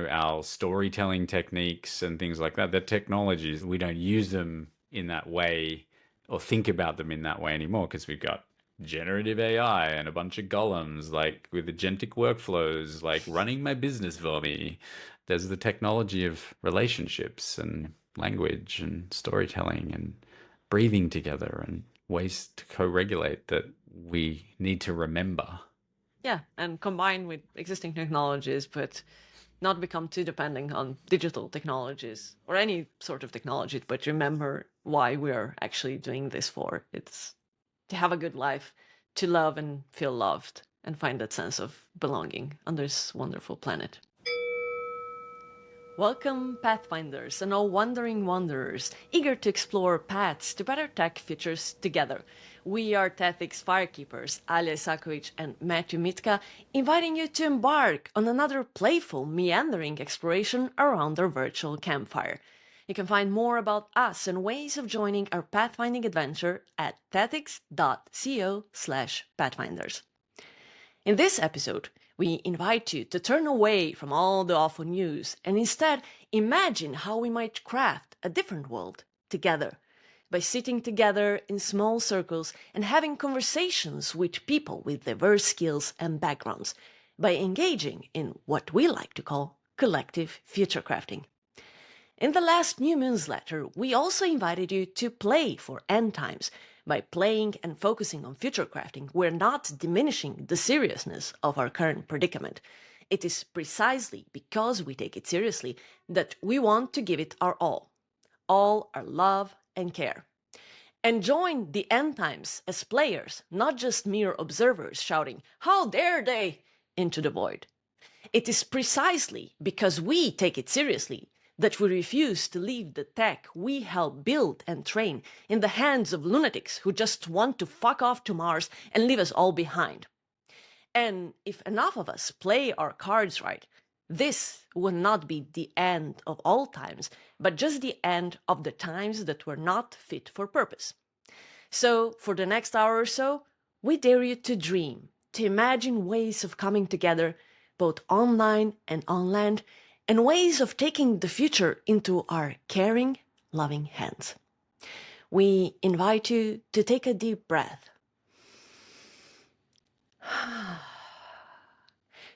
our storytelling techniques and things like that, the technologies, we don't use them in that way or think about them in that way anymore because we've got generative AI and a bunch of golems like with agentic workflows like running my business for me. There's the technology of relationships and language and storytelling and breathing together and ways to co-regulate that we need to remember. Yeah, and combine with existing technologies, but not become too dependent on digital technologies or any sort of technology, but remember why we are actually doing this for. It's to have a good life, to love and feel loved, and find that sense of belonging on this wonderful planet. Welcome, Pathfinders and all wandering wanderers, eager to explore paths to better tech futures together. We are Tethic's Firekeepers, Alia Sakovic and Matthew Mitka, inviting you to embark on another playful, meandering exploration around our virtual campfire. You can find more about us and ways of joining our pathfinding adventure at thethics.co/pathfinders. In this episode, we invite you to turn away from all the awful news and instead imagine how we might craft a different world together by sitting together in small circles and having conversations with people with diverse skills and backgrounds, by engaging in what we like to call collective future crafting. In the last New newsletter, we also invited you to play for end times. By playing and focusing on future crafting, we're not diminishing the seriousness of our current predicament. It is precisely because we take it seriously that we want to give it our all our love and care. And join the end times as players, not just mere observers shouting, "How dare they!" into the void. It is precisely because we take it seriously that we refuse to leave the tech we help build and train in the hands of lunatics who just want to fuck off to Mars and leave us all behind. And if enough of us play our cards right, this will not be the end of all times, but just the end of the times that were not fit for purpose. So, for the next hour or so, we dare you to dream, to imagine ways of coming together, both online and on land, and ways of taking the future into our caring, loving hands. We invite you to take a deep breath,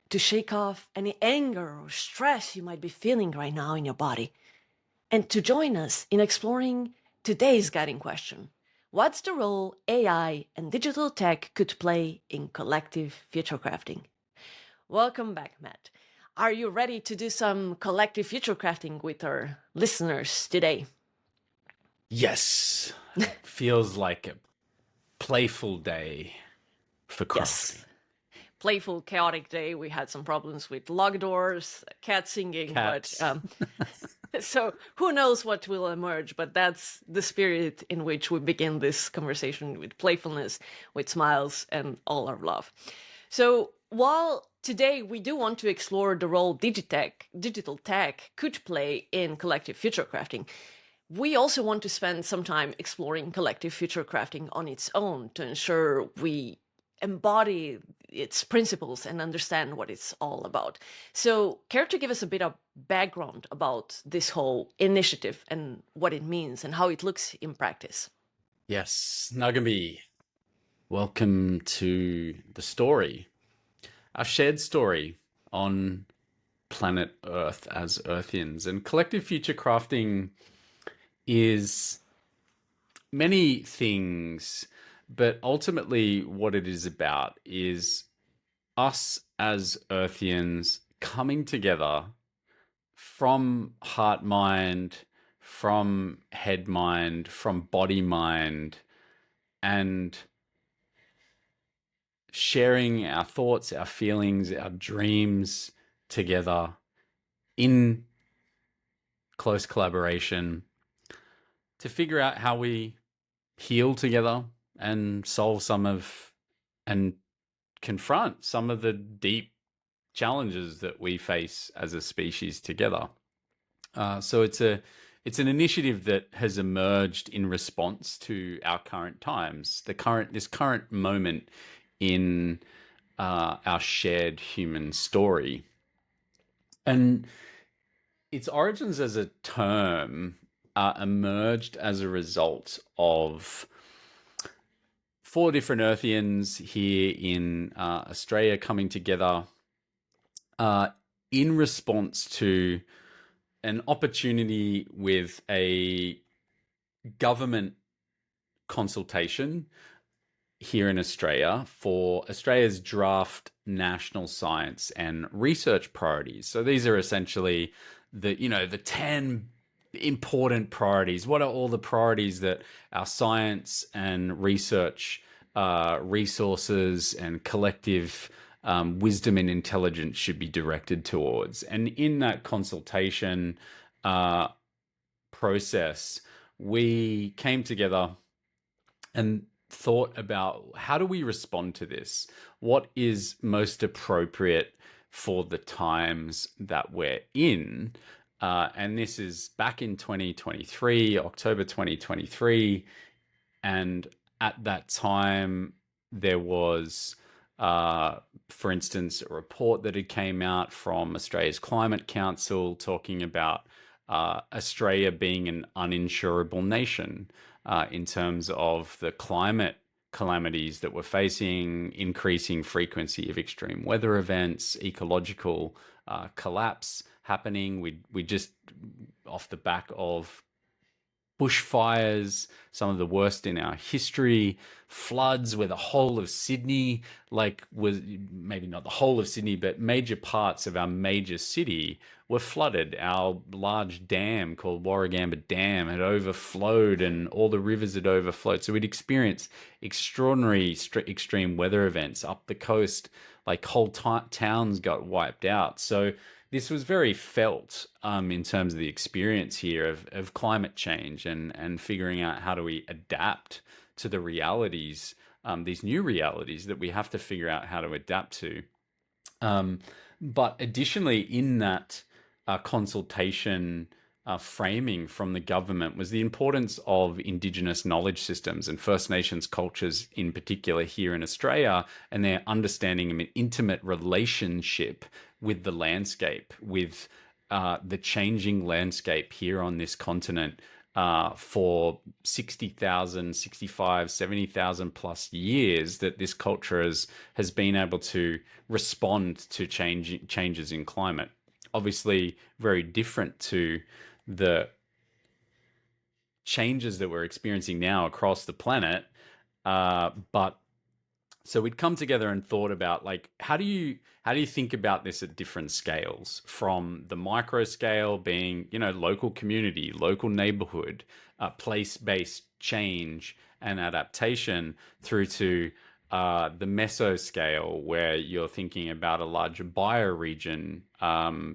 to shake off any anger or stress you might be feeling right now in your body, and to join us in exploring today's guiding question. What's the role AI and digital tech could play in collective future crafting? Welcome back, Matt. Are you ready to do some collective future crafting with our listeners today? Yes. Feels like a playful day for crafting. Yes. Playful, chaotic day. We had some problems with log doors, cat singing, Cats. but so who knows what will emerge, but that's the spirit in which we begin this conversation, with playfulness, with smiles, and all our love. So while today we do want to explore the role digital tech could play in collective future crafting, we also want to spend some time exploring collective future crafting on its own to ensure we embody its principles and understand what it's all about. So, care to give us a bit of background about this whole initiative and what it means and how it looks in practice? Yes, Nagami, welcome to the story, our shared story on planet Earth as Earthians. And collective future crafting is many things, but ultimately what it is about is us as Earthians coming together from heart mind, from head mind, from body mind, and sharing our thoughts, our feelings, our dreams together in close collaboration to figure out how we heal together and and confront some of the deep challenges that we face as a species together. So it's an initiative that has emerged in response to our current times, this current moment in our shared human story. And its origins as a term emerged as a result of four different Earthians here in Australia coming together uh, in response to an opportunity with a government consultation here in Australia for Australia's draft national science and research priorities. So these are essentially the 10 important priorities. What are all the priorities that our science and research resources and collective wisdom and intelligence should be directed towards? And in that consultation uh, process, we came together and thought about how do we respond to this? What is most appropriate for the times that we're in? And this is back in 2023, October 2023. And at that time, there was, for instance, a report that had came out from Australia's Climate Council talking about Australia being an uninsurable nation in terms of the climate calamities that we're facing, increasing frequency of extreme weather events, ecological collapse happening. We just off the back of bushfires, some of the worst in our history, floods where the whole of Sydney, like was maybe not the whole of Sydney, but major parts of our major city were flooded. Our large dam called Warragamba Dam had overflowed and all the rivers had overflowed. So we'd experienced extraordinary extreme weather events up the coast, like whole towns got wiped out. So this was very felt in terms of the experience here of climate change and figuring out how do we adapt to the realities, these new realities that we have to figure out how to adapt to. But additionally, in that consultation framing from the government was the importance of Indigenous knowledge systems and First Nations cultures in particular here in Australia, and their understanding of an intimate relationship with the landscape, with the changing landscape here on this continent for 60,000, 65, 70,000 plus years that this culture has been able to respond to changes in climate. Obviously, very different to the changes that we're experiencing now across the planet. But so we'd come together and thought about like how do you think about this at different scales, from the micro scale being local community, local neighborhood, place-based change and adaptation, through to the meso scale where you're thinking about a larger bioregion,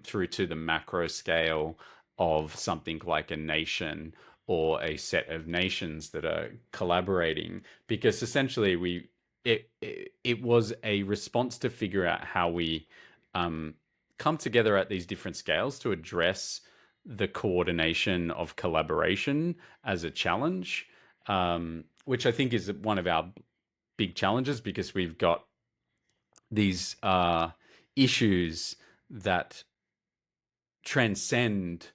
through to the macro scale of something like a nation or a set of nations that are collaborating, because essentially it was a response to figure out how we come together at these different scales to address the coordination of collaboration as a challenge, which I think is one of our big challenges, because we've got these issues that transcend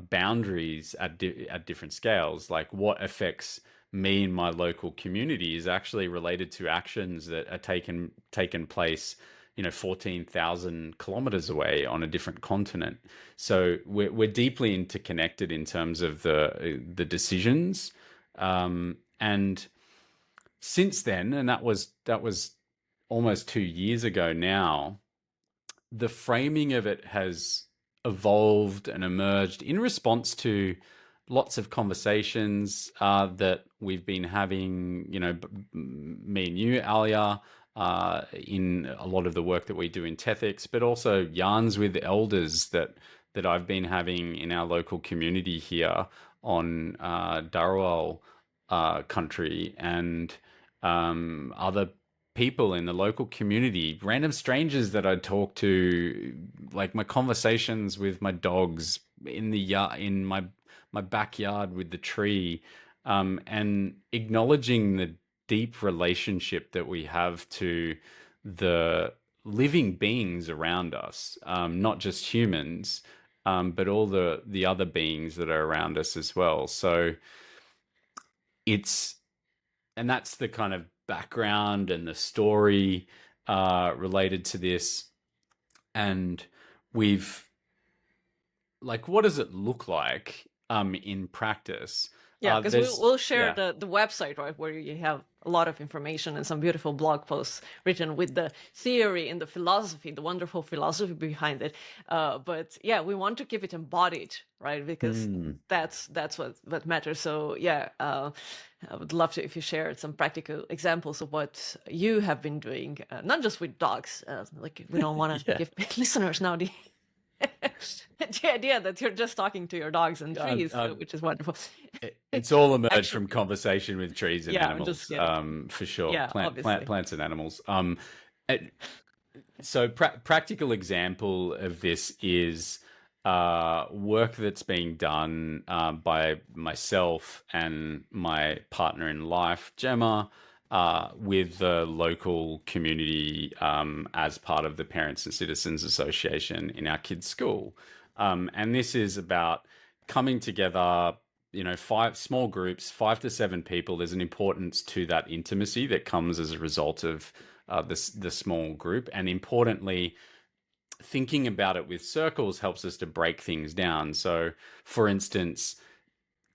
boundaries at different scales. Like what affects me in my local community is actually related to actions that are taken place 14,000 kilometers away on a different continent. So we're deeply interconnected in terms of the decisions, and since then, and that was almost 2 years ago now, the framing of it has evolved and emerged in response to lots of conversations that we've been having, me and you, Alia, in a lot of the work that we do in Tethics, but also yarns with elders that I've been having in our local community here on Darawal country, and other people in the local community, random strangers that I talk to, like my conversations with my dogs in the yard, in my backyard with the tree, and acknowledging the deep relationship that we have to the living beings around us, not just humans, but all the other beings that are around us as well. So it's and that's the kind of background and the story related to this. And we've like, what does it look like in practice? Yeah, because There's we'll share yeah. the website, right, where you have a lot of information and some beautiful blog posts written with the theory and the philosophy, the wonderful philosophy behind it. But yeah, we want to keep it embodied, right? Because Hmm. that's what matters. So yeah, I would love to if you shared some practical examples of what you have been doing, not just with dogs. Like we don't want to Yeah. give listeners now the the idea that you're just talking to your dogs and trees, which is wonderful. It's all emerged from Actually, conversation with trees and yeah, I'm just animals, kidding. for sure. Yeah, obviously. Plants and animals. It- so practical example of this is work that's being done by myself and my partner in life, Gemma, with the local community as part of the Parents and Citizens Association in our kids' school. And this is about coming together, five small groups, 5 to 7 people. There's an importance to that intimacy that comes as a result of the small group. And importantly, thinking about it with circles helps us to break things down. So, for instance,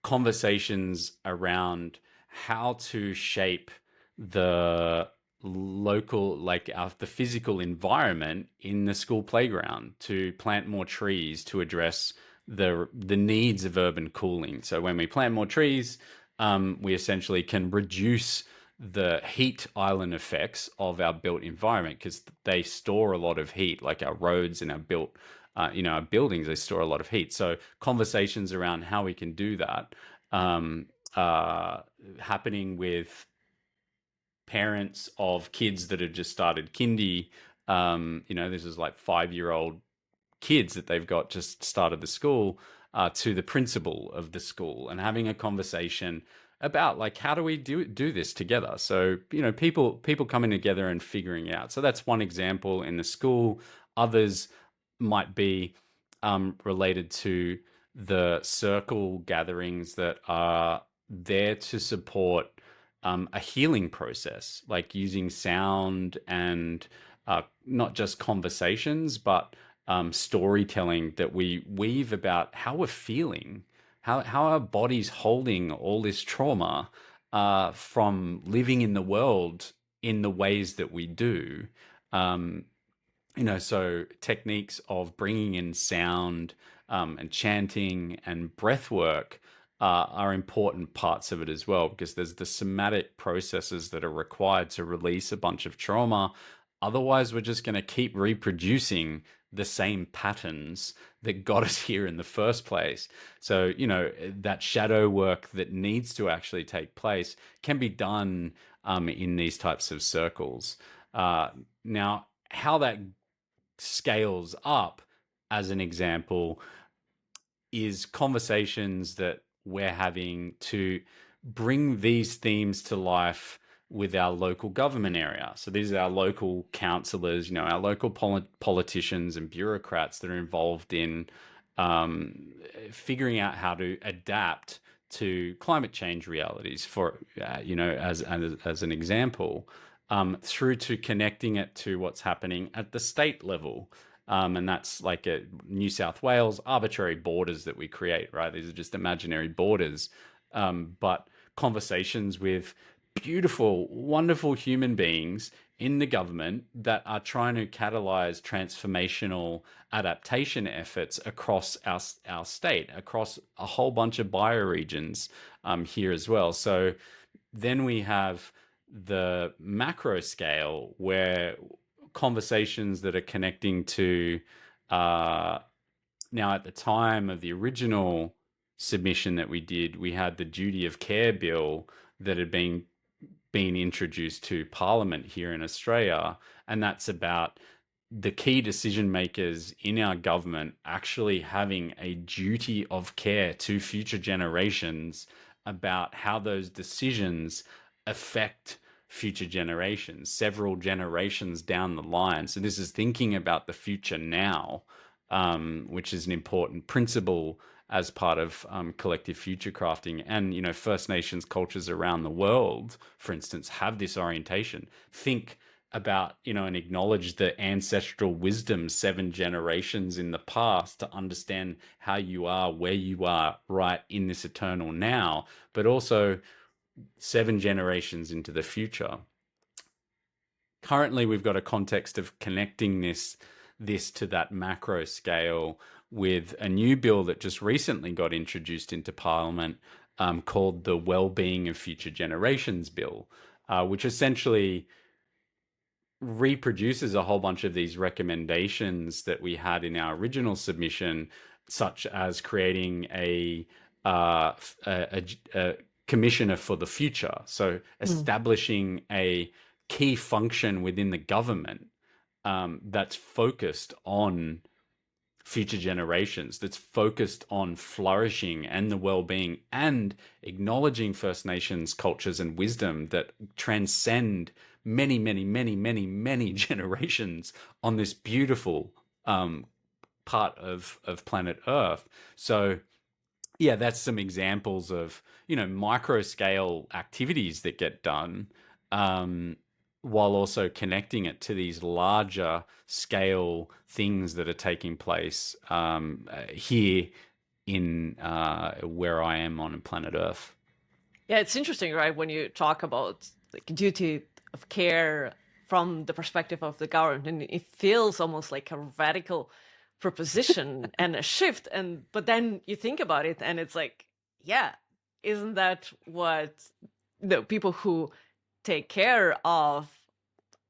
conversations around how to shape the local, like the physical environment in the school playground, to plant more trees to address the needs of urban cooling. So when we plant more trees, we essentially can reduce the heat island effects of our built environment, because they store a lot of heat, like our roads and our our buildings, they store a lot of heat. So conversations around how we can do that, um, happening with parents of kids that have just started kindy. This is like 5-year-old kids that they've got just started the school, to the principal of the school, and having a conversation about, like, how do we do this together. So people coming together and figuring it out. So that's one example in the school. Others might be related to the circle gatherings that are there to support a healing process, like using sound and not just conversations, but storytelling that we weave about how we're feeling, how our body's holding all this trauma from living in the world in the ways that we do. Um, so techniques of bringing in sound and chanting and breath work are important parts of it as well, because there's the somatic processes that are required to release a bunch of trauma. Otherwise, we're just going to keep reproducing the same patterns that got us here in the first place. So, that shadow work that needs to actually take place can be done in these types of circles. Now, how that scales up, as an example, is conversations that we're having to bring these themes to life with our local government area. So these are our local councillors, our local politicians and bureaucrats that are involved in figuring out how to adapt to climate change realities, for as an example, through to connecting it to what's happening at the state level. And that's like a New South Wales arbitrary borders that we create, right? These are just imaginary borders. But conversations with beautiful, wonderful human beings in the government that are trying to catalyze transformational adaptation efforts across our state, across a whole bunch of bioregions here as well. So then we have the macro scale, where conversations that are connecting to now, at the time of the original submission that we did, we had the duty of care bill that had been introduced to Parliament here in Australia, and that's about the key decision makers in our government actually having a duty of care to future generations about how those decisions affect future generations, several generations down the line. So this is thinking about the future now, which is an important principle as part of collective future crafting. And, First Nations cultures around the world, for instance, have this orientation. Think about, and acknowledge the ancestral wisdom 7 generations in the past to understand how you are, where you are right in this eternal now, but also 7 generations into the future. Currently, we've got a context of connecting this to that macro scale with a new bill that just recently got introduced into Parliament, called the Wellbeing of Future Generations Bill, which essentially reproduces a whole bunch of these recommendations that we had in our original submission, such as creating a commissioner for the future. So establishing a key function within the government that's focused on future generations, that's focused on flourishing and the well-being, and acknowledging First Nations cultures and wisdom that transcend many, many, many, many, many generations on this beautiful part of planet Earth. So yeah, that's some examples of, micro scale activities that get done, while also connecting it to these larger scale things that are taking place here in where I am on planet Earth. Yeah, it's interesting, right? When you talk about like duty of care from the perspective of the government, and it feels almost like a radical proposition and a shift. But then you think about it, and it's like, yeah, isn't that what the people who take care of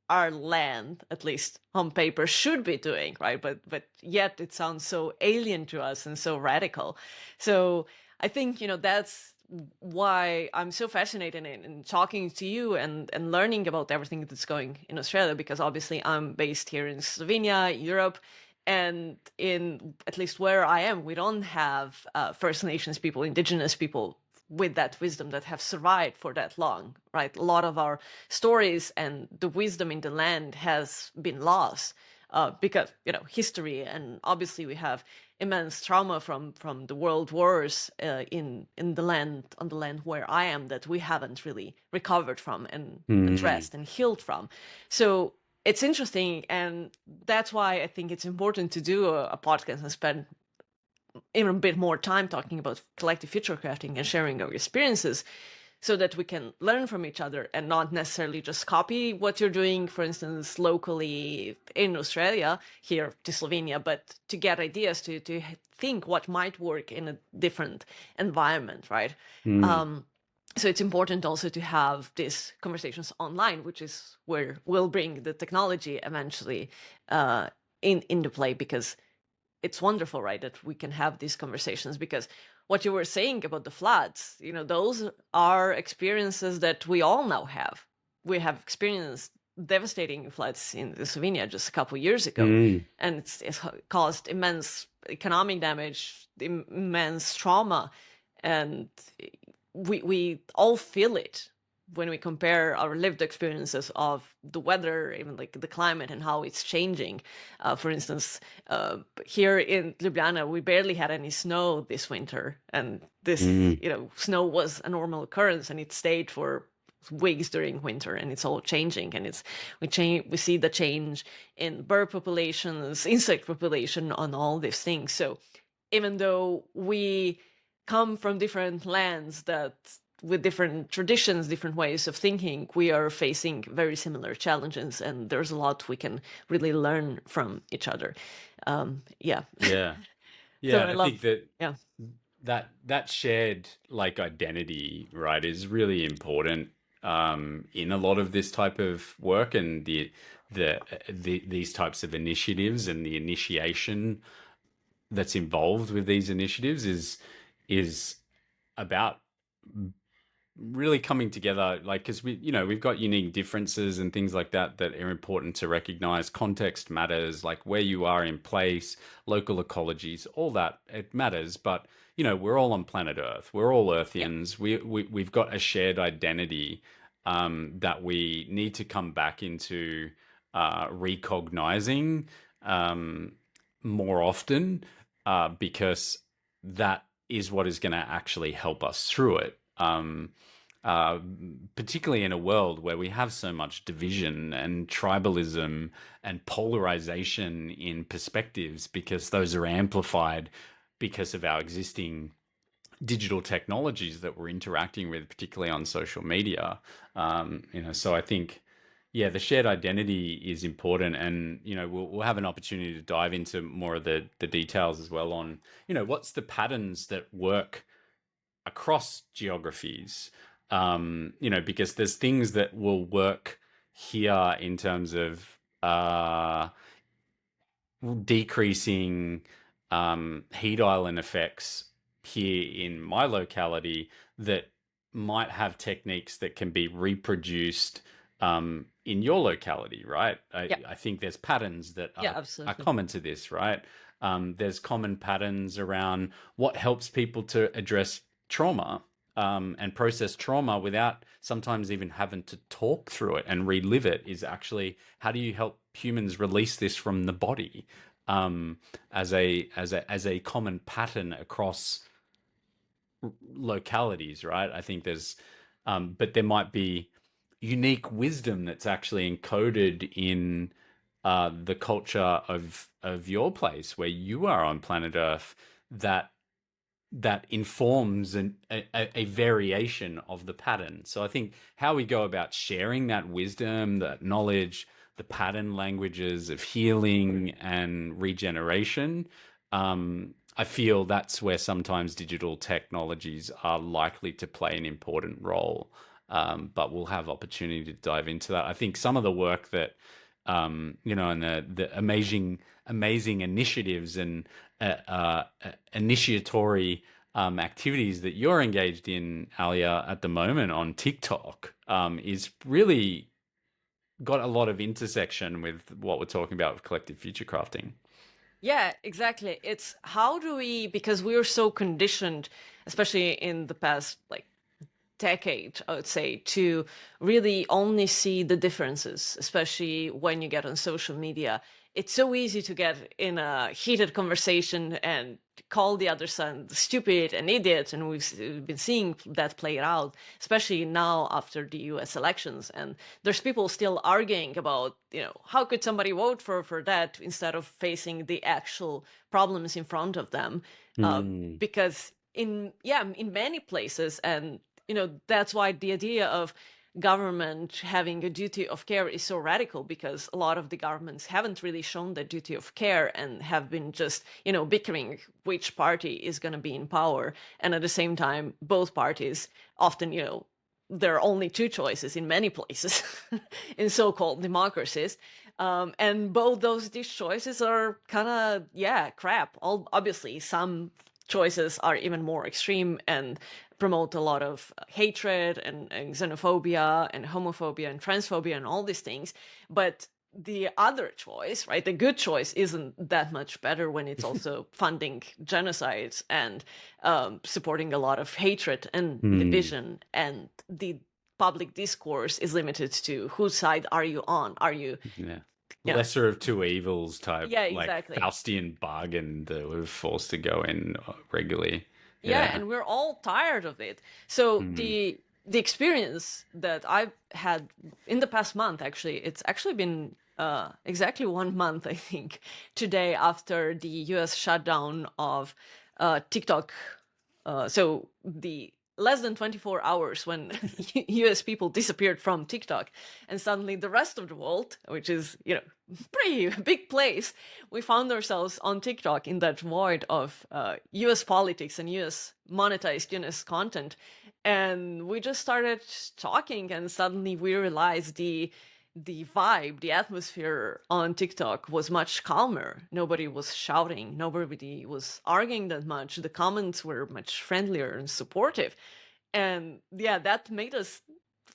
our land, at least on paper, should be doing, right? But yet it sounds so alien to us and so radical. So I think, that's why I'm so fascinated in talking to you and learning about everything that's going in Australia, because obviously I'm based here in Slovenia, Europe, and in at least where I am, we don't have First Nations people, Indigenous people with that wisdom that have survived for that long, right? A lot of our stories and the wisdom in the land has been lost because, history, and obviously we have immense trauma from the world wars in the land, on the land where I am, that we haven't really recovered from and addressed and healed from. So it's interesting, and that's why I think it's important to do a podcast and spend even a bit more time talking about collective future crafting and sharing our experiences, so that we can learn from each other and not necessarily just copy what you're doing, for instance, locally in Australia, here to Slovenia, but to get ideas, to think what might work in a different environment, right? So it's important also to have these conversations online, which is where we'll bring the technology eventually into play, because it's wonderful, right, that we can have these conversations. Because what you were saying about the floods, those are experiences that we all now have. We have experienced devastating floods in Slovenia just a couple of years ago, and it's caused immense economic damage, immense trauma, and we all feel it when we compare our lived experiences of the weather, even like the climate and how it's changing. For instance, here in Ljubljana, we barely had any snow this winter, and this, snow was a normal occurrence, and it stayed for weeks during winter, and it's all changing. And we see the change in bird populations, insect population, on all these things. So even though we come from different lands that with different traditions, different ways of thinking, we are facing very similar challenges, and there's a lot we can really learn from each other. Yeah. Yeah. So I think that yeah. that shared like identity, right, is really important in a lot of this type of work, and these types of initiatives, and the initiation that's involved with these initiatives is about really coming together, like, because we've got unique differences and things like that are important to recognize. Context matters, like where you are in place, local ecologies, all that, it matters. But we're all on planet Earth, we're all Earthians. We've got a shared identity, that we need to come back into recognizing more often, because that is what is going to actually help us through it. Uh, Particularly in a world where we have so much division and tribalism and polarization in perspectives, because those are amplified because of our existing digital technologies that we're interacting with, particularly on social media. So I think, yeah, the shared identity is important, and we'll have an opportunity to dive into more of the details as well on what's the patterns that work across geographies. Because there's things that will work here in terms of decreasing heat island effects here in my locality that might have techniques that can be reproduced in your locality, right? Yeah. I think there's patterns that Yeah, are absolutely. common to this, right? There's common patterns around what helps people to address trauma and process trauma without sometimes even having to talk through it and relive it. Is actually, how do you help humans release this from the body, as a common pattern across localities, right? I think there's, but there might be unique wisdom that's actually encoded in the culture of your place where you are on planet Earth, that informs a variation of the pattern. So I think how we go about sharing that wisdom, that knowledge, the pattern languages of healing and regeneration, I feel that's where sometimes digital technologies are likely to play an important role. But we'll have opportunity to dive into that. I think some of the work that and the amazing initiatives and initiatory activities that you're engaged in, Alia, at the moment on TikTok, is really got a lot of intersection with what we're talking about with collective future crafting. Yeah, exactly. It's how do we, because we are so conditioned, especially in the past like decade, I would say, to really only see the differences, especially when you get on social media. It's so easy to get in a heated conversation and call the other side stupid and idiot. And we've been seeing that play out, especially now after the US elections. And there's people still arguing about, how could somebody vote for that instead of facing the actual problems in front of them? Mm. Because in many places, and that's why the idea of government having a duty of care is so radical, because a lot of the governments haven't really shown that duty of care and have been just bickering which party is going to be in power. And at the same time, both parties often there are only two choices in many places in so-called democracies. And both these choices are kind of crap. Obviously some choices are even more extreme and promote a lot of hatred and xenophobia and homophobia and transphobia and all these things. But the other choice, right, the good choice, isn't that much better when it's also funding genocides and supporting a lot of hatred and Mm. division. And the public discourse is limited to whose side are you on? Are you, Yeah. you know, Lesser of two evils type, yeah, like exactly. Faustian bargain that we're forced to go in regularly. Yeah, Yeah. and we're all tired of it. So Mm. the experience that I've had in the past month, actually, it's actually been exactly 1 month, I think, today, after the US shutdown of TikTok. So the less than 24 hours when US people disappeared from TikTok, and suddenly the rest of the world, which is, pretty big place, we found ourselves on TikTok in that void of US politics and US monetized US content. And we just started talking, and suddenly we realized the vibe, the atmosphere on TikTok was much calmer. Nobody was shouting, nobody was arguing that much. The comments were much friendlier and supportive. And yeah, that made us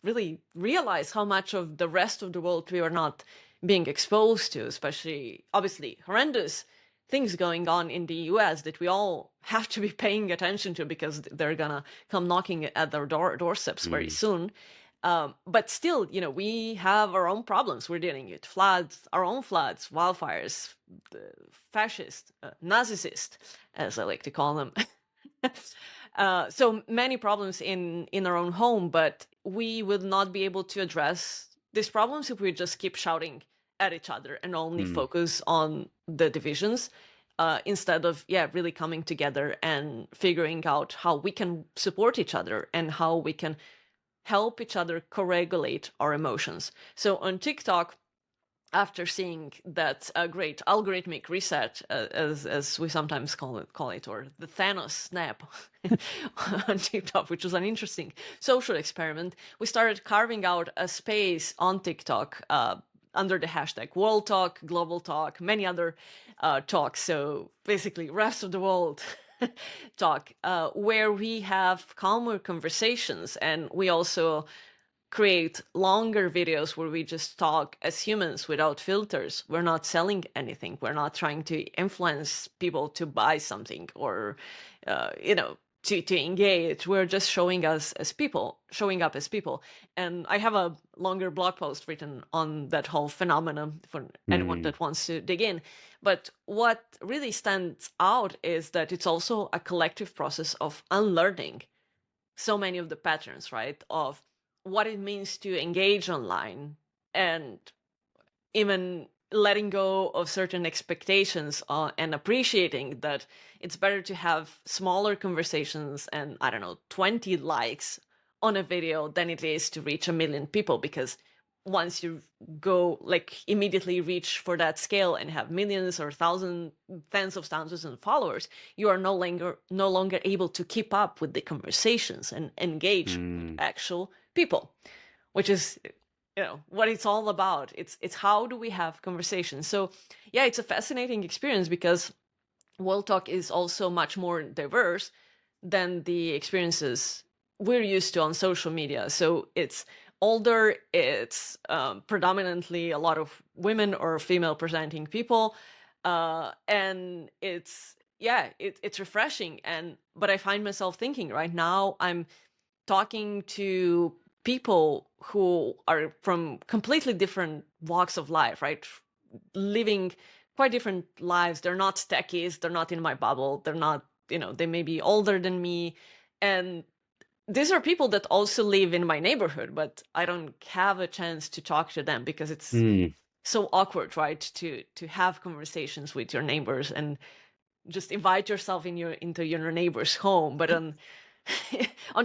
really realize how much of the rest of the world we were not being exposed to, especially obviously horrendous things going on in the US that we all have to be paying attention to, because they're gonna come knocking at our doorsteps very Mm. soon. But still, we have our own problems. We're dealing with floods, our own floods, wildfires, the fascist, Nazicist, as I like to call them. So many problems in our own home, but we will not be able to address these problems if we just keep shouting at each other and only focus on the divisions, instead of really coming together and figuring out how we can support each other and how we can help each other co-regulate our emotions. So on TikTok, after seeing that great algorithmic reset, as we sometimes call it, or the Thanos snap on TikTok, which was an interesting social experiment, we started carving out a space on TikTok under the hashtag World Talk, Global Talk, many other talks. So basically, rest of the world talk, where we have calmer conversations, and we also create longer videos where we just talk as humans without filters. We're not selling anything. We're not trying to influence people to buy something or, to engage. We're just showing up as people. And I have a longer blog post written on that whole phenomenon for anyone that wants to dig in. But what really stands out is that it's also a collective process of unlearning so many of the patterns, right? Of what it means to engage online, and even letting go of certain expectations, and appreciating that it's better to have smaller conversations and, I don't know, 20 likes on a video than it is to reach 1 million people, because once you go immediately reach for that scale and have millions or thousands, tens of thousands of followers, you are no longer able to keep up with the conversations and engage with actual people, which is what it's all about. It's how do we have conversations. So it's a fascinating experience, because World Talk is also much more diverse than the experiences we're used to on social media. So it's older, it's predominantly a lot of women or female presenting people, and it's refreshing. But I find myself thinking right now, I'm talking to people who are from completely different walks of life, right? Living quite different lives. They're not techies, they're not in my bubble, they're not, they may be older than me, and these are people that also live in my neighborhood, but I don't have a chance to talk to them because it's so awkward, right? To have conversations with your neighbors and just invite yourself into your neighbor's home. But on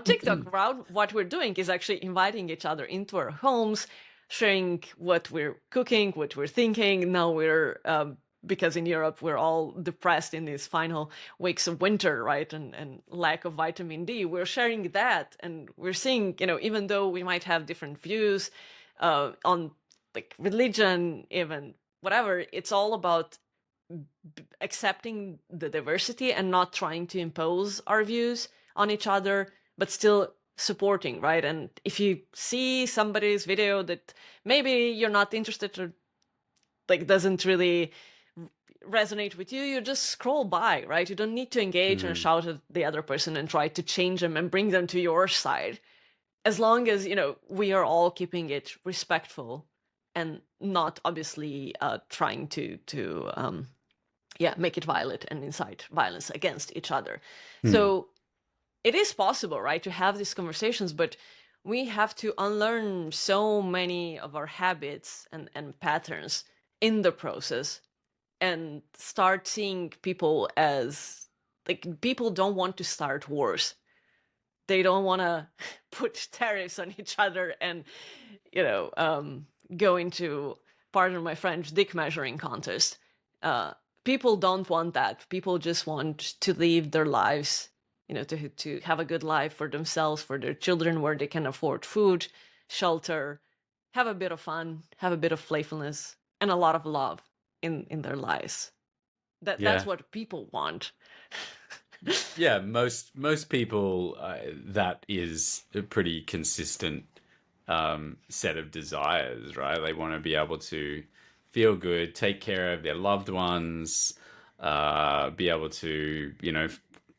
TikTok, what we're doing is actually inviting each other into our homes, sharing what we're cooking, what we're thinking. Now we're because in Europe, we're all depressed in these final weeks of winter, right? And lack of vitamin D. We're sharing that. And we're seeing, even though we might have different views on religion, even whatever, it's all about accepting the diversity and not trying to impose our views on each other, but still supporting, right? And if you see somebody's video that maybe you're not interested or doesn't really resonate with you, you just scroll by, right? You don't need to engage and shout at the other person and try to change them and bring them to your side, as long as we are all keeping it respectful and not obviously trying to make it violent and incite violence against each other. So it is possible, right, to have these conversations, but we have to unlearn so many of our habits and patterns in the process, and start seeing people as people don't want to start wars. They don't want to put tariffs on each other and go into, pardon my French, dick measuring contest. People don't want that. People just want to live their lives, to have a good life for themselves, for their children, where they can afford food, shelter, have a bit of fun, have a bit of playfulness, and a lot of love in their lives. That's what people want. Yeah, most people, that is a pretty consistent set of desires, right? They want to be able to feel good, take care of their loved ones, be able to,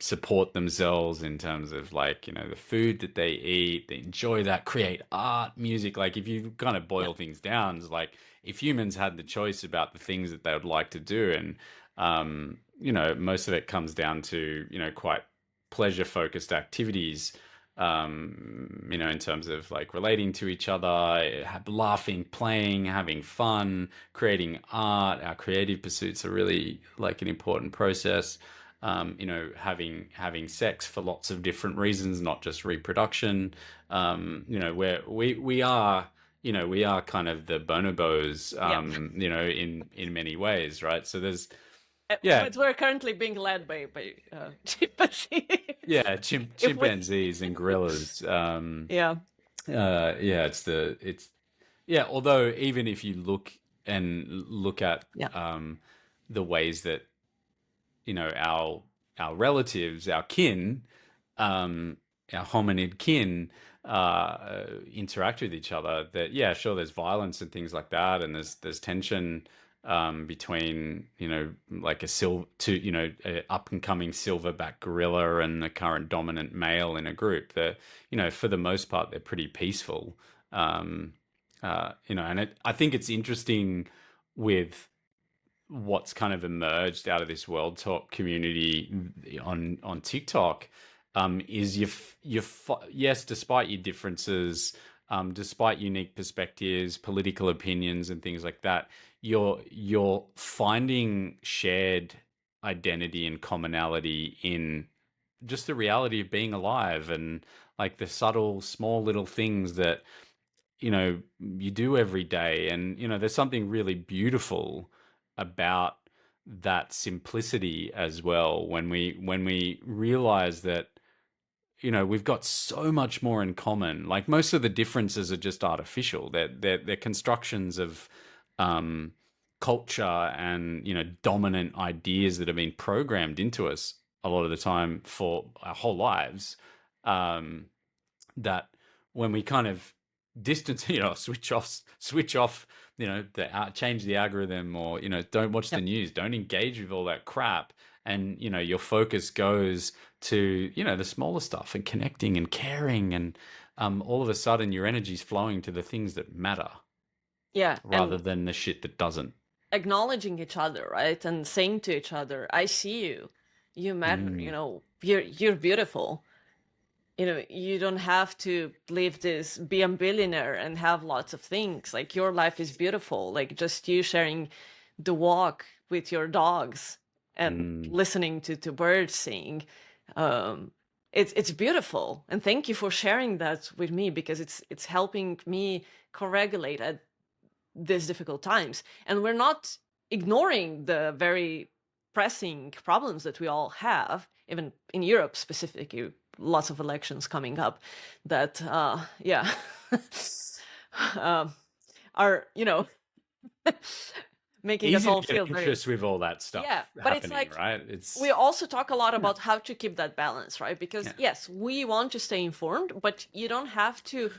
support themselves in terms of like, the food that they eat, they enjoy that, create art, music. Like if you kind of Yeah. boil things down, it's like if humans had the choice about the things that they would like to do, and most of it comes down to, quite pleasure focused activities, in terms of like relating to each other, laughing, playing, having fun, creating art. Our creative pursuits are really like an important process. Having sex for lots of different reasons, not just reproduction. Where we are, we are kind of the bonobos, Yeah. in many ways, right? So there's, But we're currently being led by chimpanzee. yeah, If we, chimpanzees and gorillas. yeah, Yeah, yeah. Although even if you look at yeah, the ways that our relatives, our kin, um, our hominid kin, interact with each other. That, yeah, sure, there's violence and things like that, and there's tension between like a up and coming silverback gorilla and the current dominant male in a group. That, for the most part, they're pretty peaceful. I think it's interesting with what's kind of emerged out of this world talk community on TikTok, is yes, despite your differences, despite unique perspectives, political opinions, and things like that, you're finding shared identity and commonality in just the reality of being alive, and like the subtle, small little things that you do every day. And there's something really beautiful about that simplicity as well, when we realize that we've got so much more in common. Like most of the differences are just artificial. They're constructions of culture and dominant ideas that have been programmed into us a lot of the time for our whole lives. That when we kind of distance, switch off, change the algorithm, or don't watch the yeah, news, don't engage with all that crap, and your focus goes to the smaller stuff and connecting and caring, and all of a sudden your energy's flowing to the things that matter yeah, rather and than the shit that doesn't. acknowledging each other, right, and saying to each other, "I see you, you matter. Mm, You're beautiful. You don't have to live this, be a billionaire and have lots of things. Like your life is beautiful. Like just you sharing the walk with your dogs and mm, listening to birds sing. Um, it's beautiful. And thank you for sharing that with me because it's helping me co-regulate at these difficult times. And we're not ignoring the very pressing problems that we all have, even in Europe specifically, lots of elections coming up that, yeah, um, are, making us easy to all get feel very, anxious with all that stuff yeah. But it's happening, like, right? we also talk a lot about how to keep that balance, right? Because Yeah. yes, we want to stay informed, but you don't have to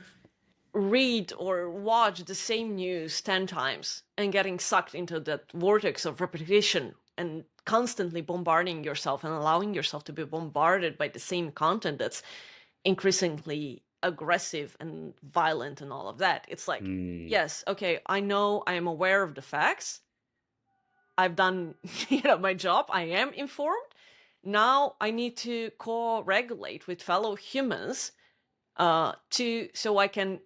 read or watch the same news 10 times and getting sucked into that vortex of repetition and constantly bombarding yourself and allowing yourself to be bombarded by the same content that's increasingly aggressive and violent and all of that. It's like, Mm, yes, okay, I know, I am aware of the facts. I've done, my job. I am informed. Now I need to co-regulate with fellow humans so I can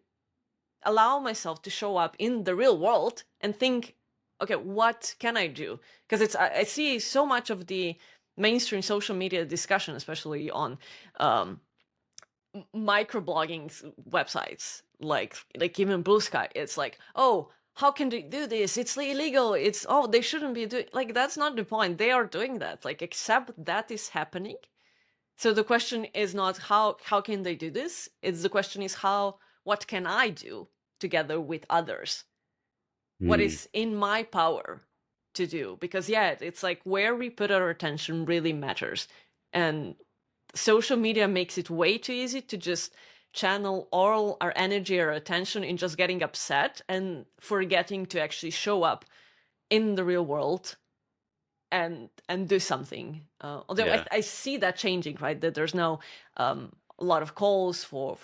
allow myself to show up in the real world and think, okay, what can I do? Because I see so much of the mainstream social media discussion, especially on microblogging websites, like even Blue Sky. It's like, oh, how can they do this? It's illegal. They shouldn't be doing, like, that's not the point. They are doing that. Like, accept that is happening. So the question is not how can they do this? The question is what can I do together with others? What mm, is in my power to do? Because yeah, it's like where we put our attention really matters. And social media makes it way too easy to just channel all our energy or attention in just getting upset and forgetting to actually show up in the real world and do something. Although Yeah. I see that changing, right? That there's now a lot of calls for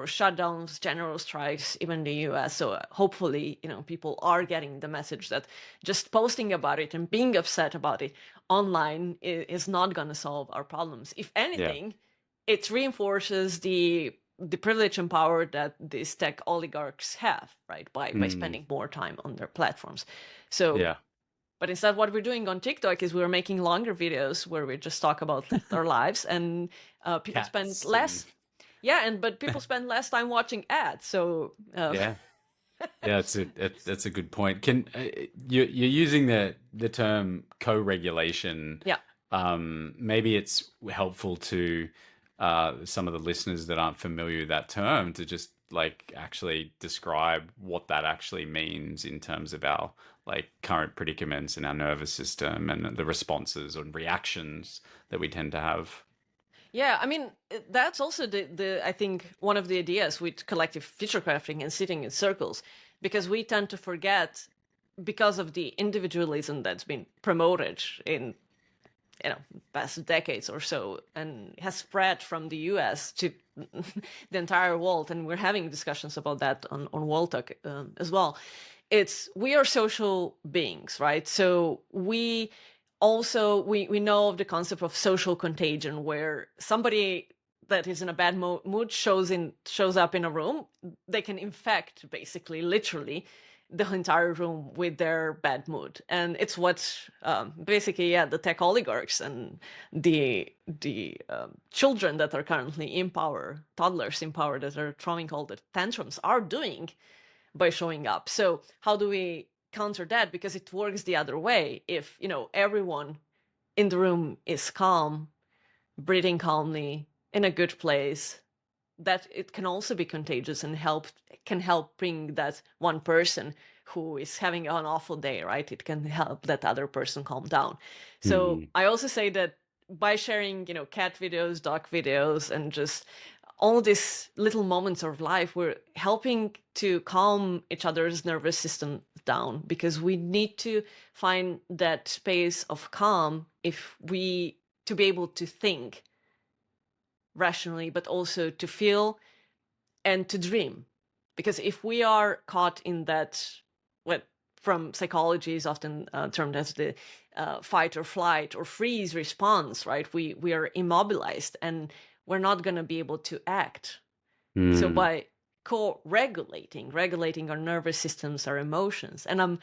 shutdowns, general strikes, even in the US. So hopefully, people are getting the message that just posting about it and being upset about it online is not going to solve our problems. If Yeah. anything, it reinforces the privilege and power that these tech oligarchs have, right? By Mm. spending more time on their platforms. So, Yeah. but instead, what we're doing on TikTok is we're making longer videos where we just talk about our lives, and people spend Cats and less. Yeah, but people spend less time watching ads. So yeah. Yeah, that's a good point. Can you're using the term co-regulation? yeah, Maybe it's helpful to some of the listeners that aren't familiar with that term to just like actually describe what that actually means in terms of our like current predicaments in our nervous system and the responses and reactions that we tend to have. yeah. I mean, that's also the I think one of the ideas with collective future crafting and sitting in circles, because we tend to forget because of the individualism that's been promoted in past decades or so, and has spread from the US to the entire world, and we're having discussions about that on World Talk as well. It's we are social beings, right? So we also we know of the concept of social contagion, where somebody that is in a bad mood shows up in a room, they can infect basically literally the entire room with their bad mood. And it's what basically, yeah, the tech oligarchs and the children that are currently in power, toddlers in power that are throwing all the tantrums, are doing by showing up. So how do we counter that? Because it works the other way. If everyone in the room is calm, breathing calmly, in a good place, that it can also be contagious and can help bring that one person who is having an awful day, right? It can help that other person calm down. So Mm. I also say that by sharing cat videos, dog videos, and just all these little moments of life, we're helping to calm each other's nervous system down, because we need to find that space of calm if we to be able to think rationally, but also to feel and to dream. Because if we are caught in that, what from psychology is often termed as the fight or flight or freeze response, right? We are immobilized and we're not going to be able to act. So Mm. by regulating our nervous systems, our emotions, and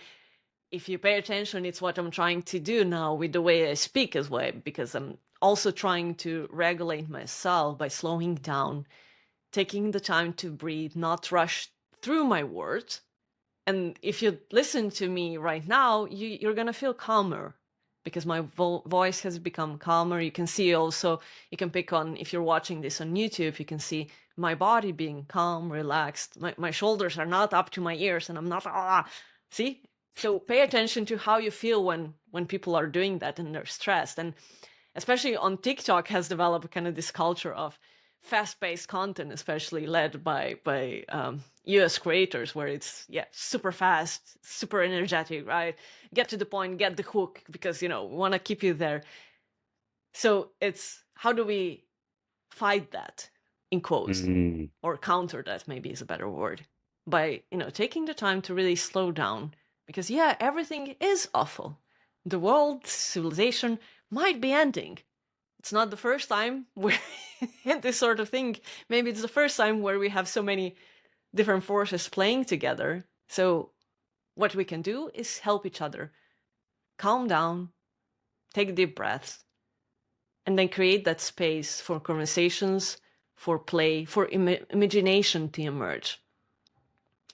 if you pay attention, it's what I'm trying to do now with the way I speak as well, because I'm also trying to regulate myself by slowing down, taking the time to breathe, not rush through my words. And if you listen to me right now, you're going to feel calmer, because my voice has become calmer. You can see also, you can pick on, if you're watching this on YouTube, you can see my body being calm, relaxed. My shoulders are not up to my ears and I'm not, see? So pay attention to how you feel when people are doing that and they're stressed. And especially on TikTok has developed kind of this culture of fast-paced content, especially led by US creators, where it's super fast, super energetic, right? Get to the point, get the hook, because we want to keep you there. So it's how do we fight that, in quotes, Mm. or counter that, maybe is a better word, by taking the time to really slow down, because everything is awful. The world, civilization might be ending. It's not the first time we're in this sort of thing. Maybe it's the first time where we have so many different forces playing together. So what we can do is help each other calm down, take deep breaths, and then create that space for conversations, for play, for imagination to emerge.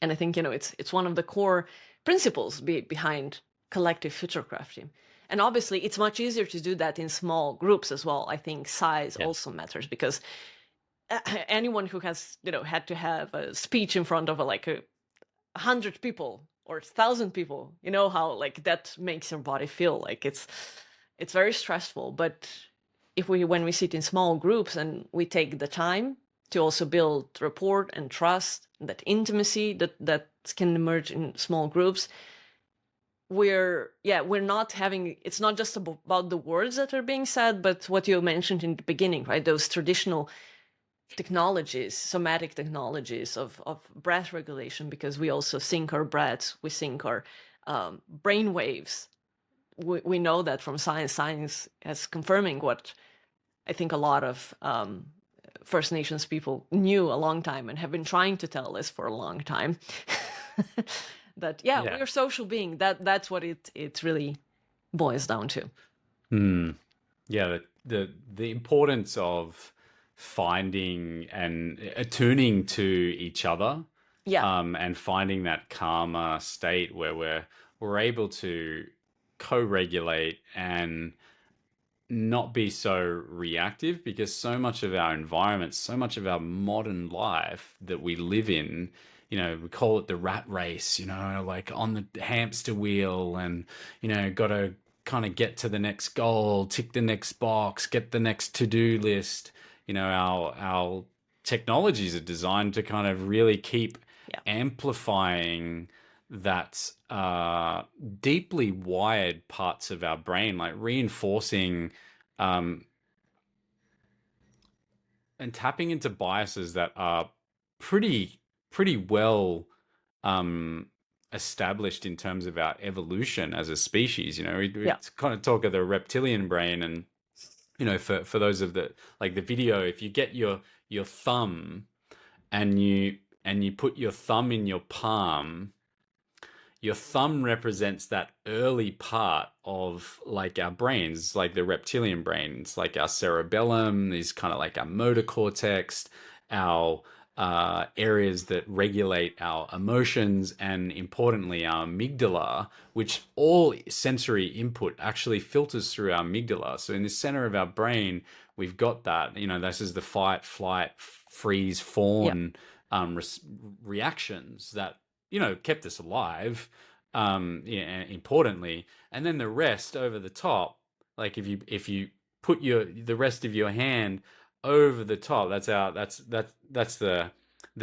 And I think it's one of the core principles behind collective future crafting. And obviously, it's much easier to do that in small groups as well. I think size Yeah. also matters, because anyone who has had to have a speech in front of like 100 people or 1,000 people, how like that makes your body feel. Like it's very stressful. But if when we sit in small groups and we take the time to also build rapport and trust, that intimacy that can emerge in small groups, we're not having, it's not just about the words that are being said, but what you mentioned in the beginning, right? Those traditional technologies, somatic technologies of breath regulation, because we also sync our breaths, we sync our brain waves. We know that from science. Science is confirming what I think a lot of First Nations people knew a long time and have been trying to tell us for a long time. That Yeah. we're social being. That's what it really boils down to. Yeah, the importance of finding and attuning to each other, Yeah, and finding that calmer state where we're able to co-regulate and not be so reactive, because so much of our environment, so much of our modern life that we live in, we call it the rat race, like on the hamster wheel, and, got to kind of get to the next goal, tick the next box, get the next to-do list. Our technologies are designed to kind of really keep yeah, amplifying that deeply wired parts of our brain, like reinforcing um, and tapping into biases that are pretty well um, established in terms of our evolution as a species. We yeah, kind of talk of the reptilian brain, and for those of the video, if you get your thumb and you put your thumb in your palm, your thumb represents that early part of like our brains, like the reptilian brains, like our cerebellum, these kind of like our motor cortex, our areas that regulate our emotions, and importantly, our amygdala, which all sensory input actually filters through our amygdala. So in the center of our brain, we've got that. This is the fight, flight, freeze, yeah, fawn reactions that kept us alive, yeah, importantly. And then the rest over the top, like if you put the rest of your hand over the top, that's the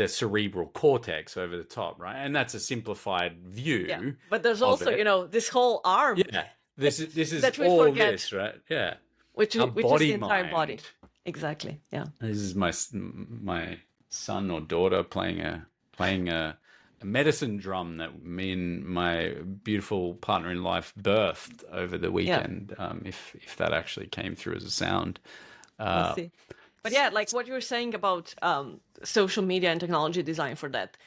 cerebral cortex over the top, right? And that's a simplified yeah. view But there's of also, it. this whole arm Yeah, this is that we all forget, this, right? Yeah, our which is the body entire body. mind. Exactly. Yeah. This is my son or daughter playing a medicine drum that me and my beautiful partner in life birthed over the Yeah. weekend. If that actually came through as a sound. I Uh, see. But yeah, like what you were saying about social media and technology design for that,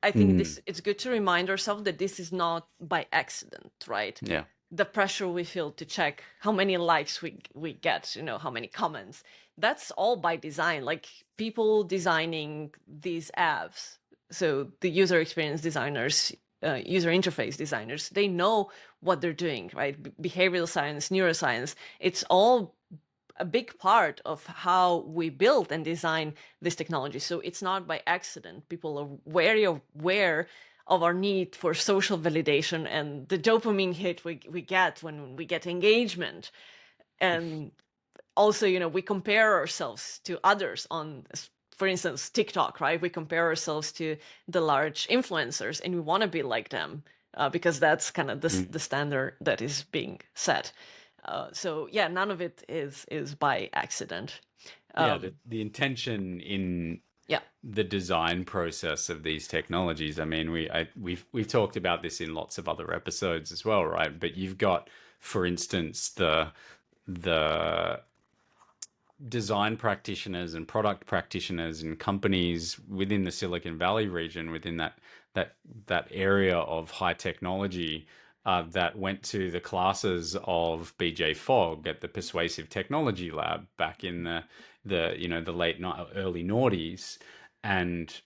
I think mm, this it's good to remind ourselves that this is not by accident, right? yeah, The pressure we feel to check how many likes we get, how many comments. That's all by design. Like people designing these apps, so the user experience designers, user interface designers, they know what they're doing, right? Behavioral science, neuroscience, it's all a big part of how we build and design this technology. So it's not by accident. People are very aware of our need for social validation and the dopamine hit we get when we get engagement. And also, we compare ourselves to others on, for instance, TikTok, right? We compare ourselves to the large influencers and we want to be like them, because that's kind of the standard that is being set. So yeah, none of it is by accident. yeah. The intention in Yeah, the design process of these technologies. I mean, we've talked about this in lots of other episodes as well, right? But you've got, for instance, the design practitioners and product practitioners and companies within the Silicon Valley region, within that area of high technology, that went to the classes of BJ Fogg at the Persuasive Technology Lab back in the late early noughties, and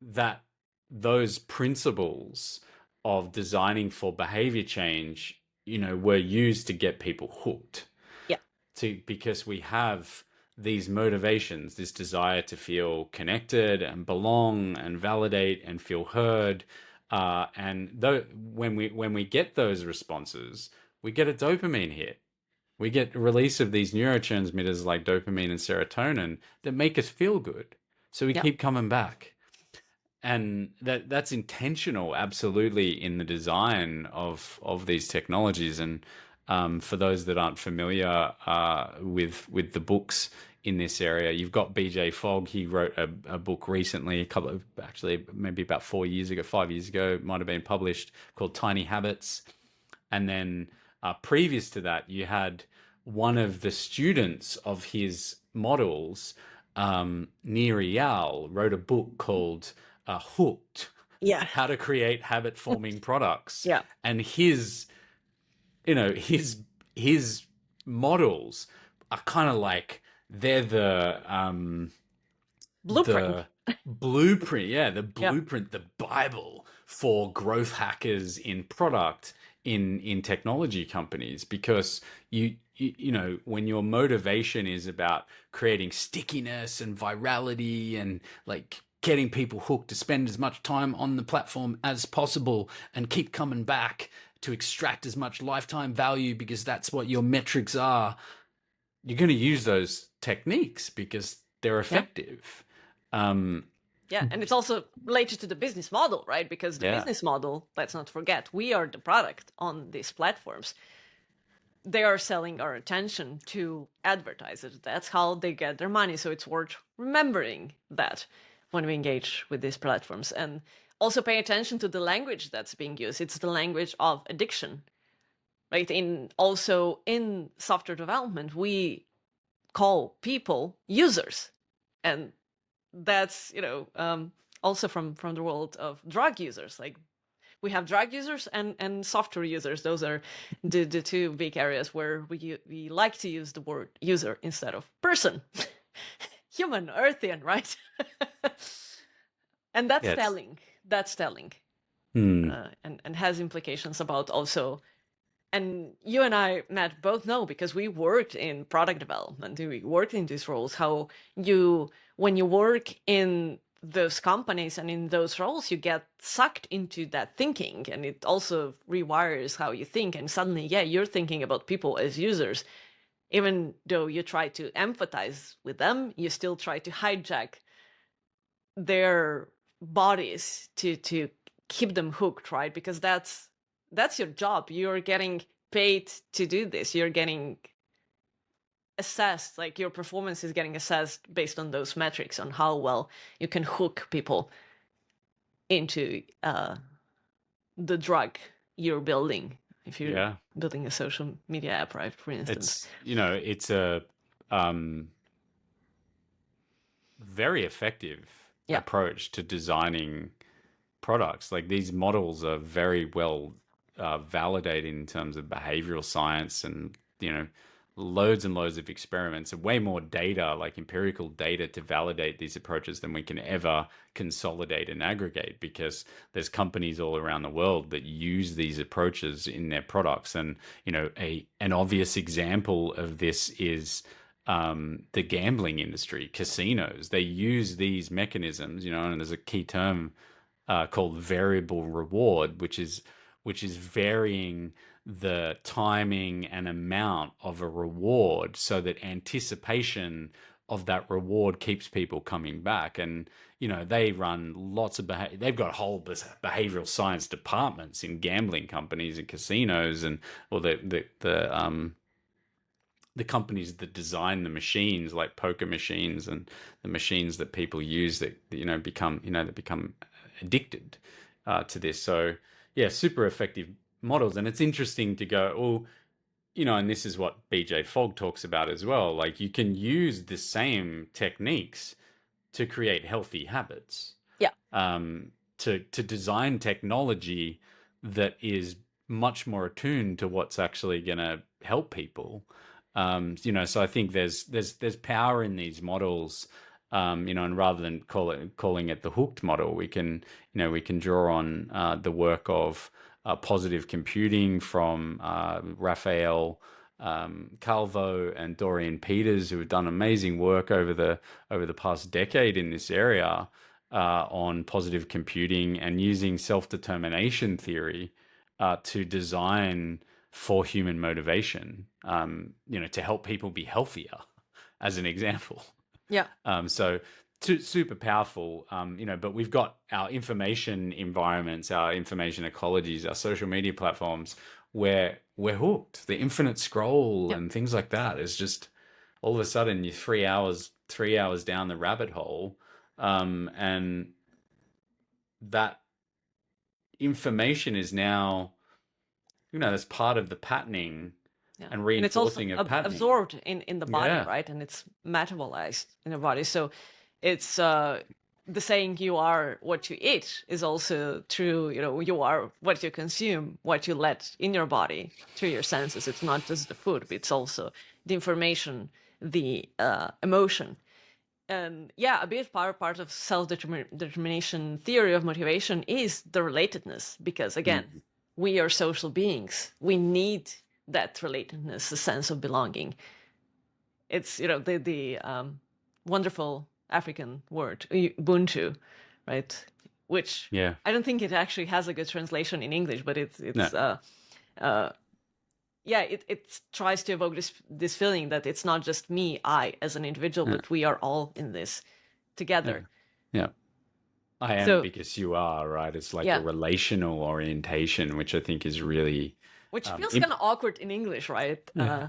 that those principles of designing for behavior change, were used to get people hooked, yeah, because we have these motivations, this desire to feel connected and belong and validate and feel heard. And when we get those responses, we get a dopamine hit. We get a release of these neurotransmitters like dopamine and serotonin that make us feel good. So we yeah, keep coming back. and that's intentional, absolutely, in the design of these technologies. And for those that aren't familiar with the books in this area, you've got BJ Fogg. He wrote a book recently, actually maybe about 4 years ago, 5 years ago, it might have been published, called Tiny Habits. And then previous to that, you had one of the students of his models, Neri Yao, wrote a book called Hooked: Yeah. How to Create Habit Forming Products. Yeah. And his models are kind of like, they're Blueprint. the blueprint, yeah, the Yeah. blueprint, the Bible for growth hackers in product, in technology companies. Because when your motivation is about creating stickiness and virality and like getting people hooked to spend as much time on the platform as possible and keep coming back to extract as much lifetime value, because that's what your metrics are, you're going to use those techniques because they're Yeah. effective. Um, Yeah, and it's also related to the business model, right? Because the yeah, business model, let's not forget, we are the product on these platforms. They are selling our attention to advertisers. That's how they get their money. So it's worth remembering that when we engage with these platforms. And also pay attention to the language that's being used. It's the language of addiction, right? Also in software development, we call people users. And that's also from the world of drug users. Like, we have drug users and software users. Those are the two big areas where we like to use the word user instead of person. Human, earthian, right? And that's yes. telling. That's telling. Hmm. And has implications about also, and you and I, Matt, both know, because we worked in product development, we worked in these roles, how when you work in those companies and in those roles, you get sucked into that thinking, and it also rewires how you think. And suddenly, yeah, you're thinking about people as users. Even though you try to empathize with them, you still try to hijack their bodies to keep them hooked, right? Because that's your job. You're getting paid to do this. You're getting assessed, like your performance is getting assessed based on those metrics, on how well you can hook people into the drug you're building. If you're Yeah. building a social media app, right, for instance. It's a um, very effective Yeah. approach to designing products. Like, these models are very well validated in terms of behavioral science, and loads and loads of experiments, and way more data, like empirical data, to validate these approaches than we can ever consolidate and aggregate, because there's companies all around the world that use these approaches in their products. And an obvious example of this is the gambling industry, casinos. They use these mechanisms, and there's a key term called variable reward, which is varying the timing and amount of a reward so that anticipation of that reward keeps people coming back. And they run lots of they've got whole behavioral science departments in gambling companies and casinos, and or the companies that design the machines, like poker machines and the machines that people use, that become addicted to this. So yeah, super effective models. And it's interesting to go, oh, and this is what BJ Fogg talks about as well. Like, you can use the same techniques to create healthy habits, Yeah. to design technology that is much more attuned to what's actually going to help people. So I think there's power in these models. And rather than calling it the hooked model, we can draw on the work of positive computing from Raphael Calvo and Dorian Peters, who have done amazing work over the past decade in this area on positive computing and using self-determination theory to design for human motivation, to help people be healthier, as an example. Yeah. So super powerful, but we've got our information environments, our information ecologies, our social media platforms where we're hooked. The infinite scroll Yeah. and things like that is just all of a sudden you're 3 hours down the rabbit hole, and that information is now, that's part of the patterning Yeah. and And it's also reinforcing of patterning. absorbed in the body, Yeah, right? And it's metabolized in the body. So it's the saying you are what you eat is also true. You are what you consume, what you let in your body through your senses. It's not just the food, but it's also the information, the emotion. And yeah, a big part of self-determination theory of motivation is the relatedness, because again, mm, we are social beings. We need that relatedness, a sense of belonging. It's the wonderful African word Ubuntu, right? Which yeah, I don't think it actually has a good translation in English, but no, uh yeah, it tries to evoke this feeling that it's not just me, I as an individual, yeah, but we are all in this yeah, together. yeah. I am So because you are, right? It's like a yeah, relational orientation, which I think is really, which um, feels imp kind of awkward in English, right? yeah,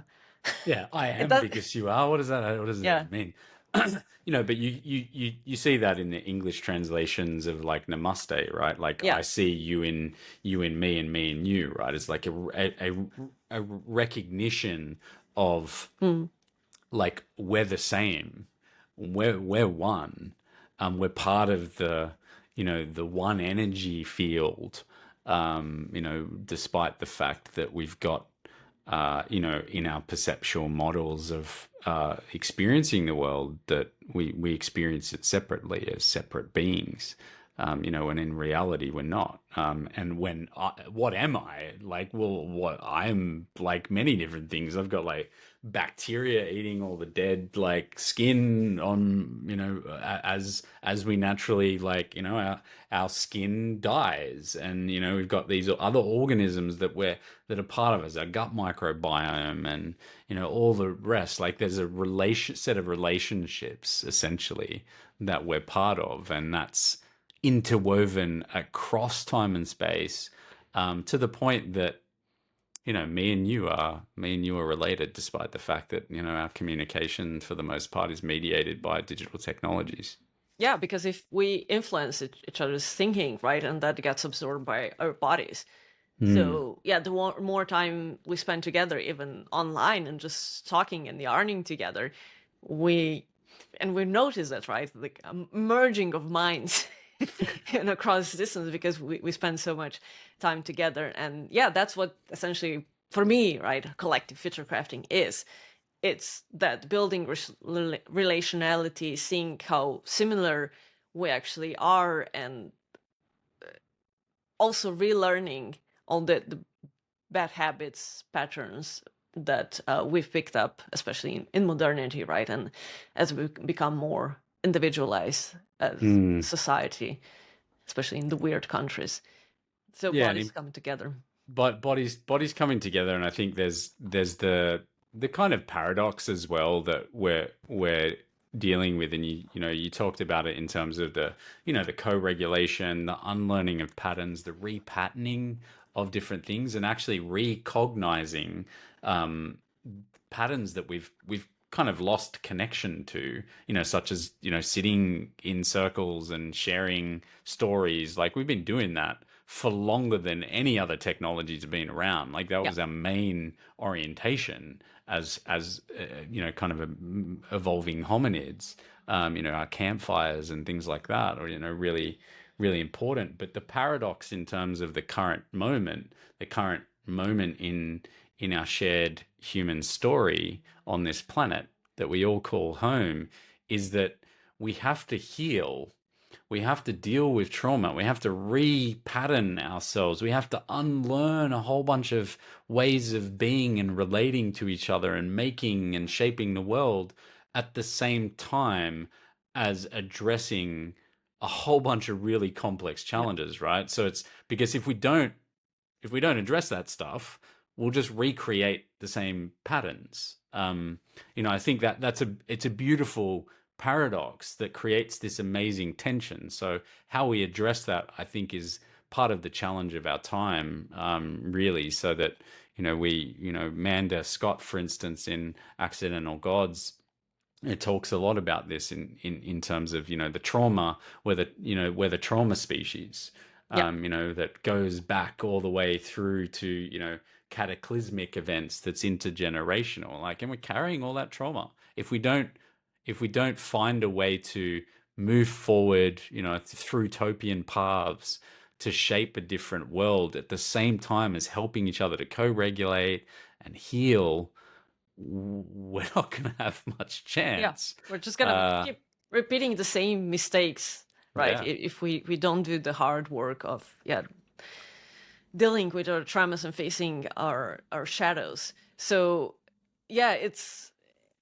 yeah. I It am does. because you are. What does that? What does that Yeah, even mean? But you see that in the English translations of like namaste, right? Like yeah, I see you in me and me in you, right? It's like a recognition of mm, like we're the same, we're one, we're part of the one energy field, despite the fact that we've got in our perceptual models of experiencing the world that we experience it separately as separate beings. And in reality, we're not. And what am I? Like, well, what I'm like many different things. I've got like bacteria eating all the dead like skin on, as we naturally like, our skin dies, and we've got these other organisms that are part of us, our gut microbiome, and all the rest. Like, there's a set of relationships essentially that we're part of, and that's interwoven across time and space, to the point that me and you are related, despite the fact that our communication for the most part is mediated by digital technologies. yeah. Because if we influence each other's thinking, right, and that gets absorbed by our bodies. Hmm. So yeah, the more time we spend together, even online, and just talking and yarning together, we we notice that, right, like a merging of minds and across distance, because we spend so much time together. And yeah, that's what essentially for me, right, collective future crafting is. It's that building relationality, seeing how similar we actually are, and also relearning all the bad habits, patterns that we've picked up, especially in modernity, right? And as we become more individualized as Hmm. society, especially in the weird countries. So Yeah, bodies come together. but bodies coming together, and I think there's the kind of paradox as well that we're dealing with, and you talked about it in terms of the co-regulation, the unlearning of patterns, the repatterning of different things, and actually recognizing um, patterns that we've kind of lost connection to, such as sitting in circles and sharing stories. Like, we've been doing that for longer than any other technology's been around. Like, that Yeah. was our main orientation as kind of evolving hominids. Our campfires and things like that are really really important. But the paradox in terms of the current moment in our shared human story on this planet that we all call home, is that we have to heal. We have to deal with trauma. We have to repattern ourselves. We have to unlearn a whole bunch of ways of being and relating to each other and making and shaping the world at the same time as addressing a whole bunch of really complex Yeah. challenges, right? So it's because if we don't address that stuff, we'll just recreate the same patterns. I think it's a beautiful paradox that creates this amazing tension. So how we address that, I think, is part of the challenge of our time, really, so that, Manda Scott, for instance, in Accidental Gods, it talks a lot about this in terms of, the trauma, we're the trauma species, Yeah. that goes back all the way through to, cataclysmic events, that's intergenerational. Like, and we're carrying all that trauma. If we don't find a way to move forward, through utopian paths to shape a different world at the same time as helping each other to co-regulate and heal, we're not going to have much Yeah. chance. We're just gonna keep repeating the same mistakes, right? Yeah. If we don't do the hard work of dealing with our traumas and facing our shadows. So yeah, it's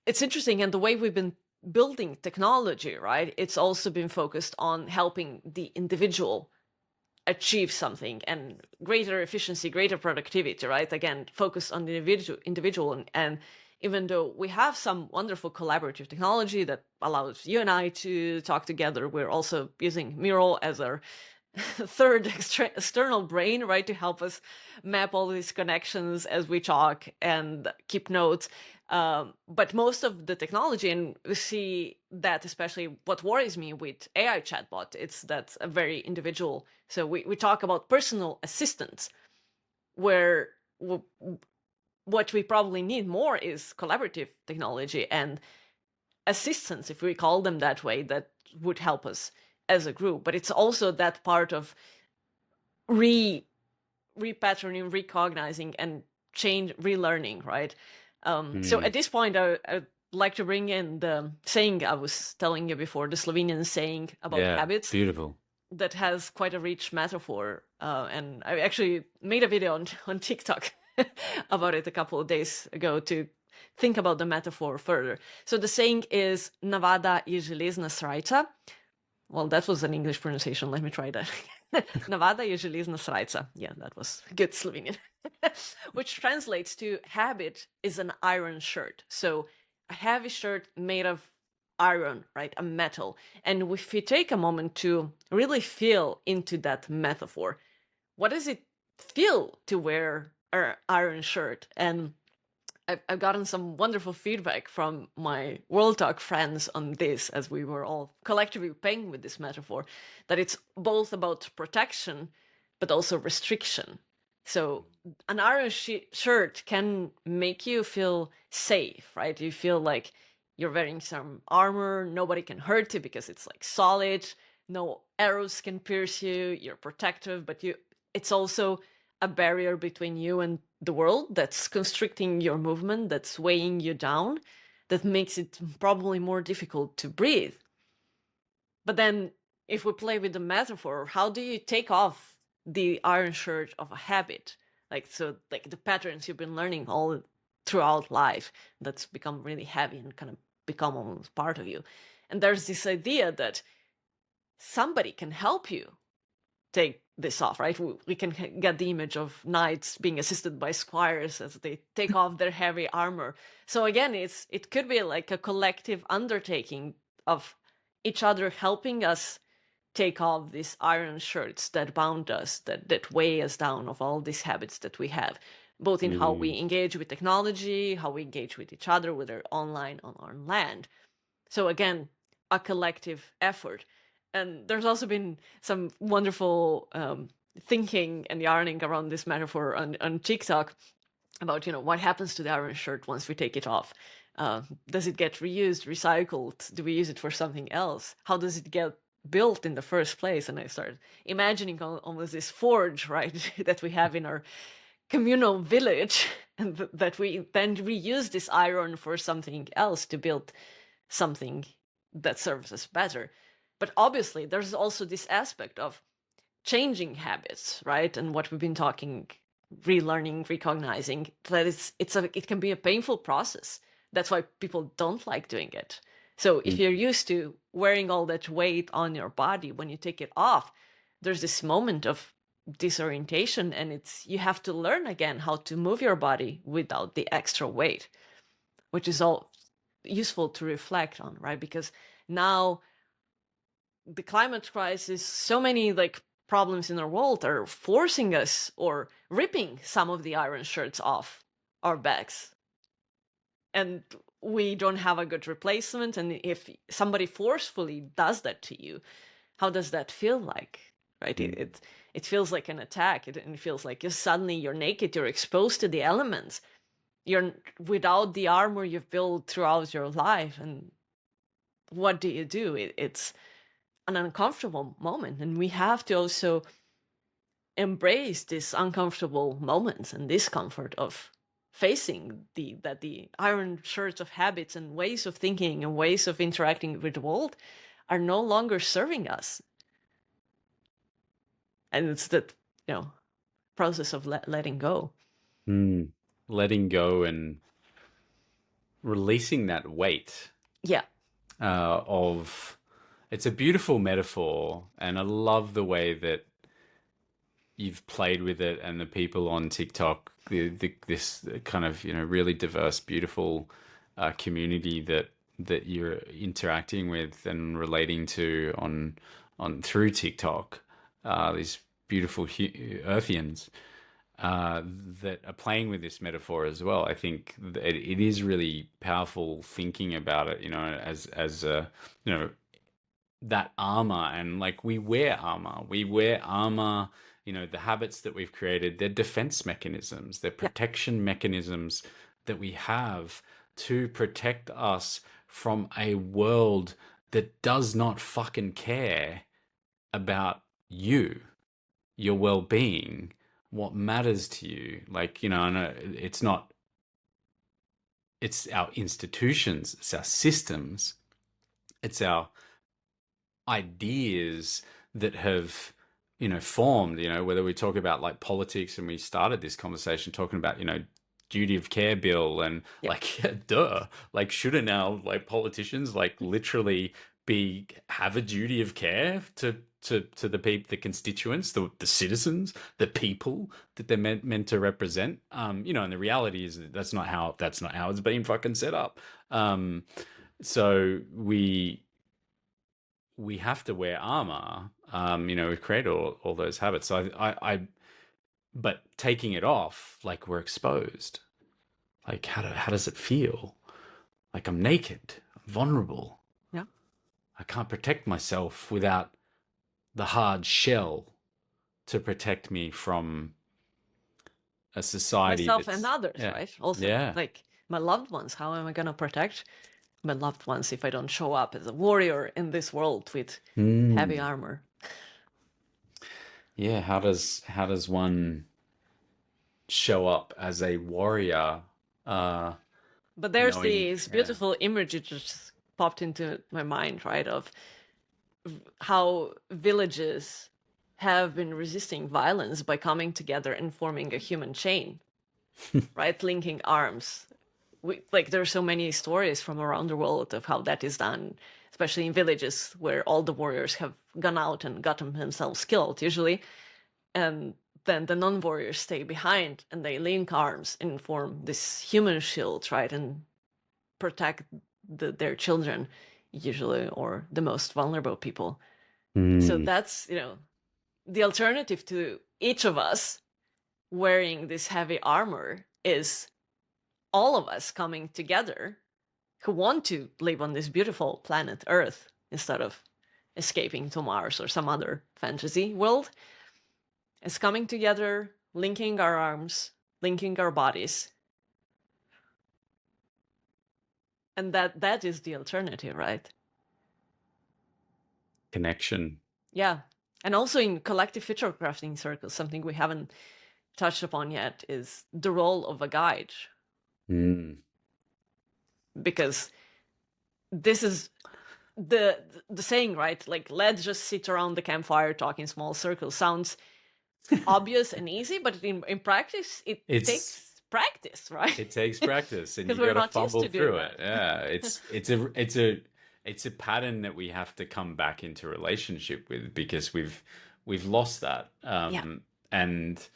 interesting, and the way we've been building technology, right? It's also been focused on helping the individual achieve something and greater efficiency, greater productivity, right? Again, focus on the individual. And even though we have some wonderful collaborative technology that allows you and I to talk together, we're also using Mural as our third external brain, right, to help us map all these connections as we talk and keep notes. But most of the technology, and we see that, especially what worries me with AI chatbot, it's that's a very individual. So we talk about personal assistants, where what we probably need more is collaborative technology and assistants, if we call them that way, that would help us as a group. But it's also that part of repatterning, recognizing, and change, relearning, right? So at this point, I'd like to bring in the saying I was telling you before, the Slovenian saying about Yeah. habits, Beautiful. that has quite a rich metaphor. And I actually made a video on TikTok about it a couple of days ago to think about the metaphor further. So the saying is "Navada je železna srajca." Well, that was an English pronunciation. Let me try that. Navada je železna srajca. Yeah, that was good Slovenian. Which translates to habit is an iron shirt. So a heavy shirt made of iron, right? A metal. And if you take a moment to really feel into that metaphor, what does it feel to wear an iron shirt? And I've gotten some wonderful feedback from my World Talk friends on this, as we were all collectively playing with this metaphor, that it's both about protection, but also restriction. So an iron shirt can make you feel safe, right? You feel like you're wearing some armor, nobody can hurt you because it's like solid, no arrows can pierce you, you're protective, but it's also a barrier between you and the world that's constricting your movement, that's weighing you down, that makes it probably more difficult to breathe. But then if we play with the metaphor, how do you take off the iron shirt of a habit? Like the patterns you've been learning all throughout life that's become really heavy and kind of become almost part of you. And there's this idea that somebody can help you take this off, right? We can get the image of knights being assisted by squires as they take off their heavy armor. So again, it could be like a collective undertaking of each other helping us take off these iron shirts that bound us, that weigh us down, of all these habits that we have, both in how we engage with technology, how we engage with each other, whether online or on land. So again, a collective effort. And there's also been some wonderful thinking and yarning around this metaphor on TikTok about, what happens to the iron shirt once we take it off. Does it get reused, recycled? Do we use it for something else? How does it get built in the first place? And I started imagining almost this forge, right, that we have in our communal village, and that we then reuse this iron for something else to build something that serves us better. But obviously, there's also this aspect of changing habits, right? And what we've been talking, relearning, recognizing, that it can be a painful process. That's why people don't like doing it. So if you're used to wearing all that weight on your body, when you take it off, there's this moment of disorientation, and you have to learn again how to move your body without the extra weight, which is all useful to reflect on, right? Because now the climate crisis, so many like problems in our world are forcing us or ripping some of the iron shirts off our backs, and we don't have a good replacement. And if somebody forcefully does that to you, how does that feel like, right? It feels like an attack. It feels like you're naked, you're exposed to the elements, you're without the armor you've built throughout your life. And what do you do? It's an uncomfortable moment, and we have to also embrace these uncomfortable moments and discomfort of facing the iron shirts of habits and ways of thinking and ways of interacting with the world are no longer serving us. And it's that, process of letting go. Letting go and releasing that weight. Yeah. Of it's a beautiful metaphor, and I love the way that you've played with it, and the people on TikTok, this kind of really diverse, beautiful community that you're interacting with and relating to on through TikTok. These beautiful Earthians that are playing with this metaphor as well. I think it is really powerful thinking about it, as that armor, and like we wear armor. The habits that we've created, they're defense mechanisms, they're protection mechanisms that we have to protect us from a world that does not fucking care about you, your well-being, what matters to you. Like, it's not, it's our institutions, it's our systems, it's our ideas that have formed, whether we talk about like politics, and we started this conversation talking about duty of care bill, and duh, like shouldn't our like politicians like literally have a duty of care to the people, the constituents, the citizens, the people that they're meant to represent? And the reality is that that's not how it's been fucking set up. So we have to wear armor. We've created all those habits. So but taking it off, like we're exposed. Like how does it feel? Like I'm naked, I'm vulnerable. Yeah. I can't protect myself without the hard shell to protect me from a society Myself and others, yeah, right? Also, yeah. like my loved ones. How am I going to protect my loved ones if I don't show up as a warrior in this world with heavy armor? Yeah, how does one show up as a warrior? But there's this beautiful image that just popped into my mind, right? Of how villages have been resisting violence by coming together and forming a human chain, right? Linking arms. Like there are so many stories from around the world of how that is done, especially in villages where all the warriors have gone out and gotten themselves killed usually, and then the non-warriors stay behind and they link arms and form this human shield, right, and protect their children usually, or the most vulnerable people. So that's the alternative to each of us wearing this heavy armor is all of us coming together who want to live on this beautiful planet Earth instead of escaping to Mars or some other fantasy world. It's coming together, linking our arms, linking our bodies. And that is the alternative, right? Connection. Yeah. And also in collective futurecrafting circles, something we haven't touched upon yet is the role of a guide. Because this is the saying, right? Like, let's just sit around the campfire talking small circles. Sounds obvious and easy, but in practice, it takes practice, right? It takes practice, and you got to fumble through it. Yeah, it's a pattern that we have to come back into relationship with, because we've lost that. And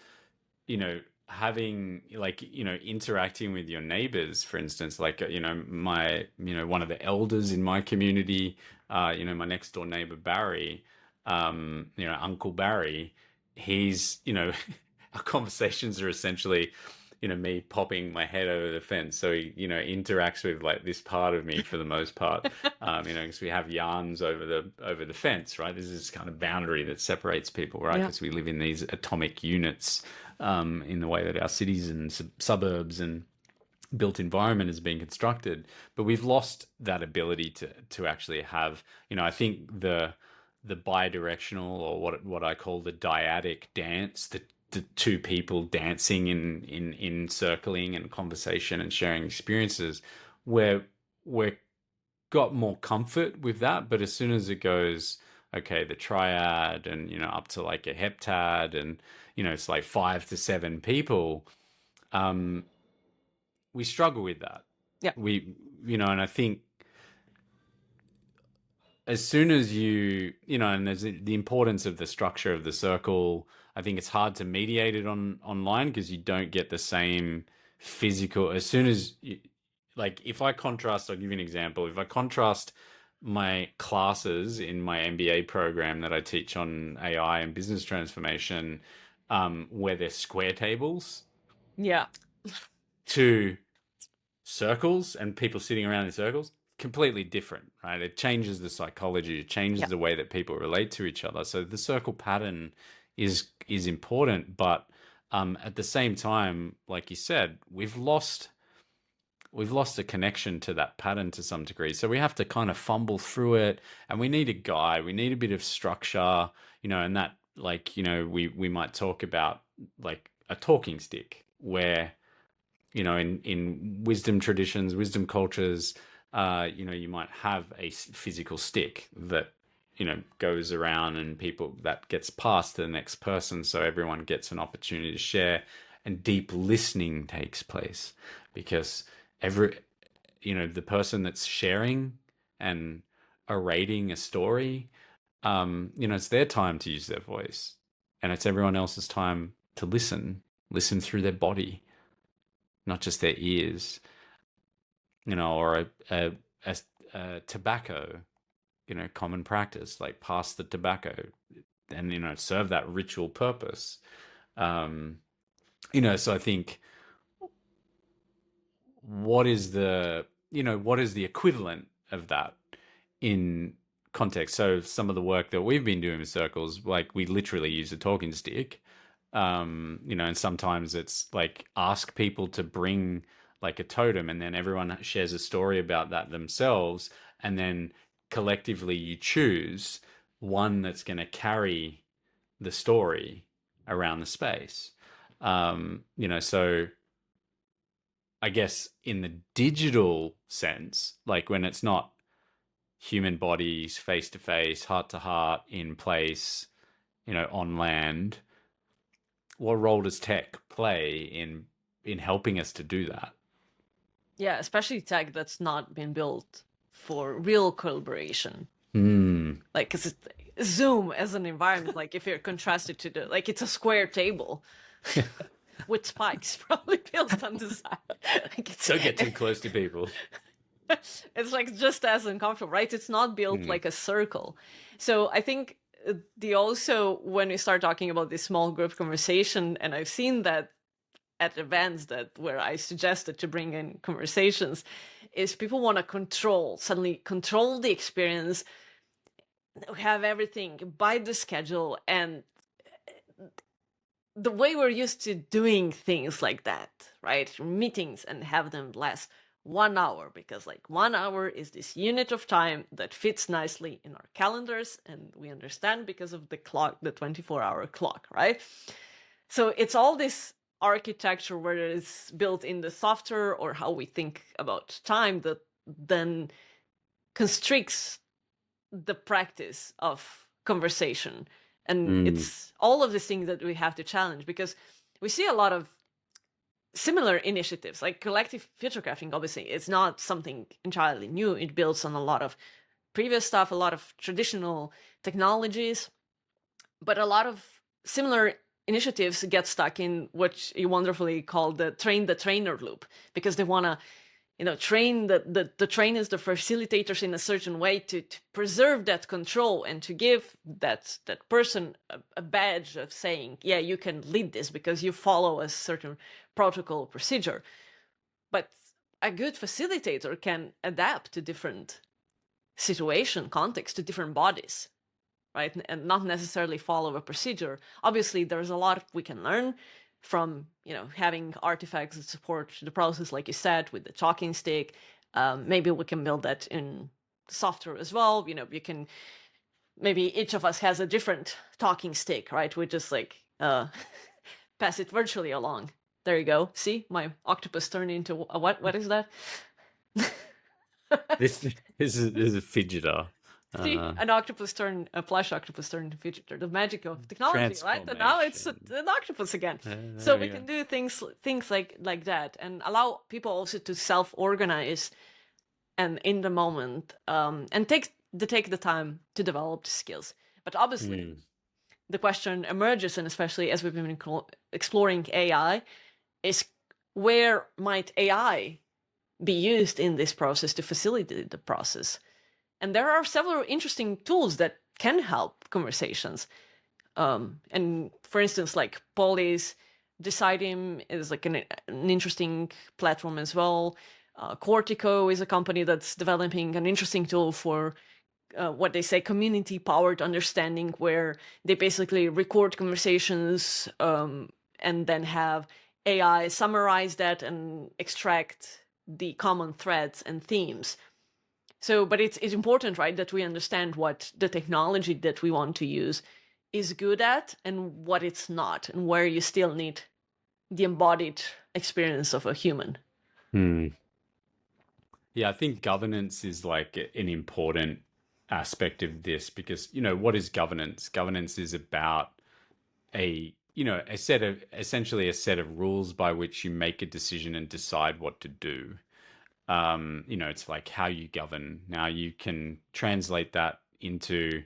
having like, interacting with your neighbors, for instance, like, my, one of the elders in my community, my next door neighbor, Barry, Uncle Barry, he's, our conversations are essentially, me popping my head over the fence. So he, interacts with like this part of me for the most part, because we have yarns over the fence, right? This is this kind of boundary that separates people, right? Yeah. Because we live in these atomic units, in the way that our cities and suburbs and built environment is being constructed. But we've lost that ability to actually have, I think the bidirectional, or what I call the dyadic dance, the two people dancing in circling and conversation and sharing experiences, where we're got more comfort with that. But as soon as it goes, okay, the triad and, up to like a heptad and, it's like 5 to 7 people, um, we struggle with that. Yeah. And I think as soon as and there's the importance of the structure of the circle. I think it's hard to mediate it online because you don't get the same physical. As soon as like, if I contrast, I'll give you an example. If I contrast my classes in my MBA program that I teach on AI and business transformation, where they're square tables, Yeah. to circles and people sitting around in circles, completely different, right? It changes the psychology, it changes the way that people relate to each other. So the circle pattern is important, but at the same time, like you said, we've lost a connection to that pattern to some degree. So we have to kind of fumble through it, and we need a guide, we need a bit of structure, and that, like, we might talk about like a talking stick, where, in wisdom traditions, wisdom cultures, you might have a physical stick that, goes around, and people, that gets passed to the next person. So everyone gets an opportunity to share, and deep listening takes place, because the person that's sharing and orating a story, it's their time to use their voice, and it's everyone else's time to listen through their body, not just their ears, or a tobacco, common practice, like pass the tobacco and, serve that ritual purpose. So I think, what is the equivalent of that in context? So some of the work that we've been doing with circles, like, we literally use a talking stick, and sometimes it's like, ask people to bring like a totem, and then everyone shares a story about that themselves, and then collectively you choose one that's going to carry the story around the space. So I guess in the digital sense, like when it's not human bodies face to face, heart to heart, in place, on land, what role does tech play in helping us to do that? Yeah, especially tech that's not been built for real collaboration. Like, because Zoom as an environment, like if you're contrasted to like, it's a square table with spikes probably built on the side. Like, Don't get too close to people. It's like just as uncomfortable, right? It's not built like a circle. So I think when we start talking about this small group conversation, and I've seen that at events where I suggested to bring in conversations, is people want to suddenly control the experience, have everything by the schedule, and the way we're used to doing things like that, right? Meetings, and have them last 1 hour, because like 1 hour is this unit of time that fits nicely in our calendars, and we understand because of the clock, the 24-hour clock, right? So it's all this architecture, whether it's built in the software or how we think about time, that then constricts the practice of conversation. And it's all of the things that we have to challenge, because we see a lot of similar initiatives, like collective futurecrafting. Obviously, it's not something entirely new. It builds on a lot of previous stuff, a lot of traditional technologies, but a lot of similar initiatives get stuck in what you wonderfully call the train the trainer loop, because they want to, train the trainers, the facilitators in a certain way to preserve that control and to give that person a badge of saying, yeah, you can lead this because you follow a certain protocol procedure. But a good facilitator can adapt to different situation, context, to different bodies, right? And not necessarily follow a procedure. Obviously, there's a lot we can learn from, having artifacts that support the process, like you said, with the talking stick. Maybe we can build that in software as well. You can, maybe each of us has a different talking stick, right? We just pass it virtually along. There you go. See, my octopus turned into a what? What is that? This is a fidgeter. See, an octopus turned, a plush octopus turned into future. The magic of technology, right? And now it's an octopus again. So we can do things like that, and allow people also to self-organize and in the moment, and take the time to develop the skills. But obviously, the question emerges, and especially as we've been exploring AI, is where might AI be used in this process to facilitate the process? And there are several interesting tools that can help conversations. And for instance, like Polly's Decidim is like an interesting platform as well. Cortico is a company that's developing an interesting tool for what they say community-powered understanding, where they basically record conversations and then have AI summarize that and extract the common threads and themes. So, but it's important, right, that we understand what the technology that we want to use is good at and what it's not, and where you still need the embodied experience of a human. Yeah, I think governance is like an important aspect of this, because, what is governance? Governance is about essentially a set of rules by which you make a decision and decide what to do. It's like how you govern. Now you can translate that into,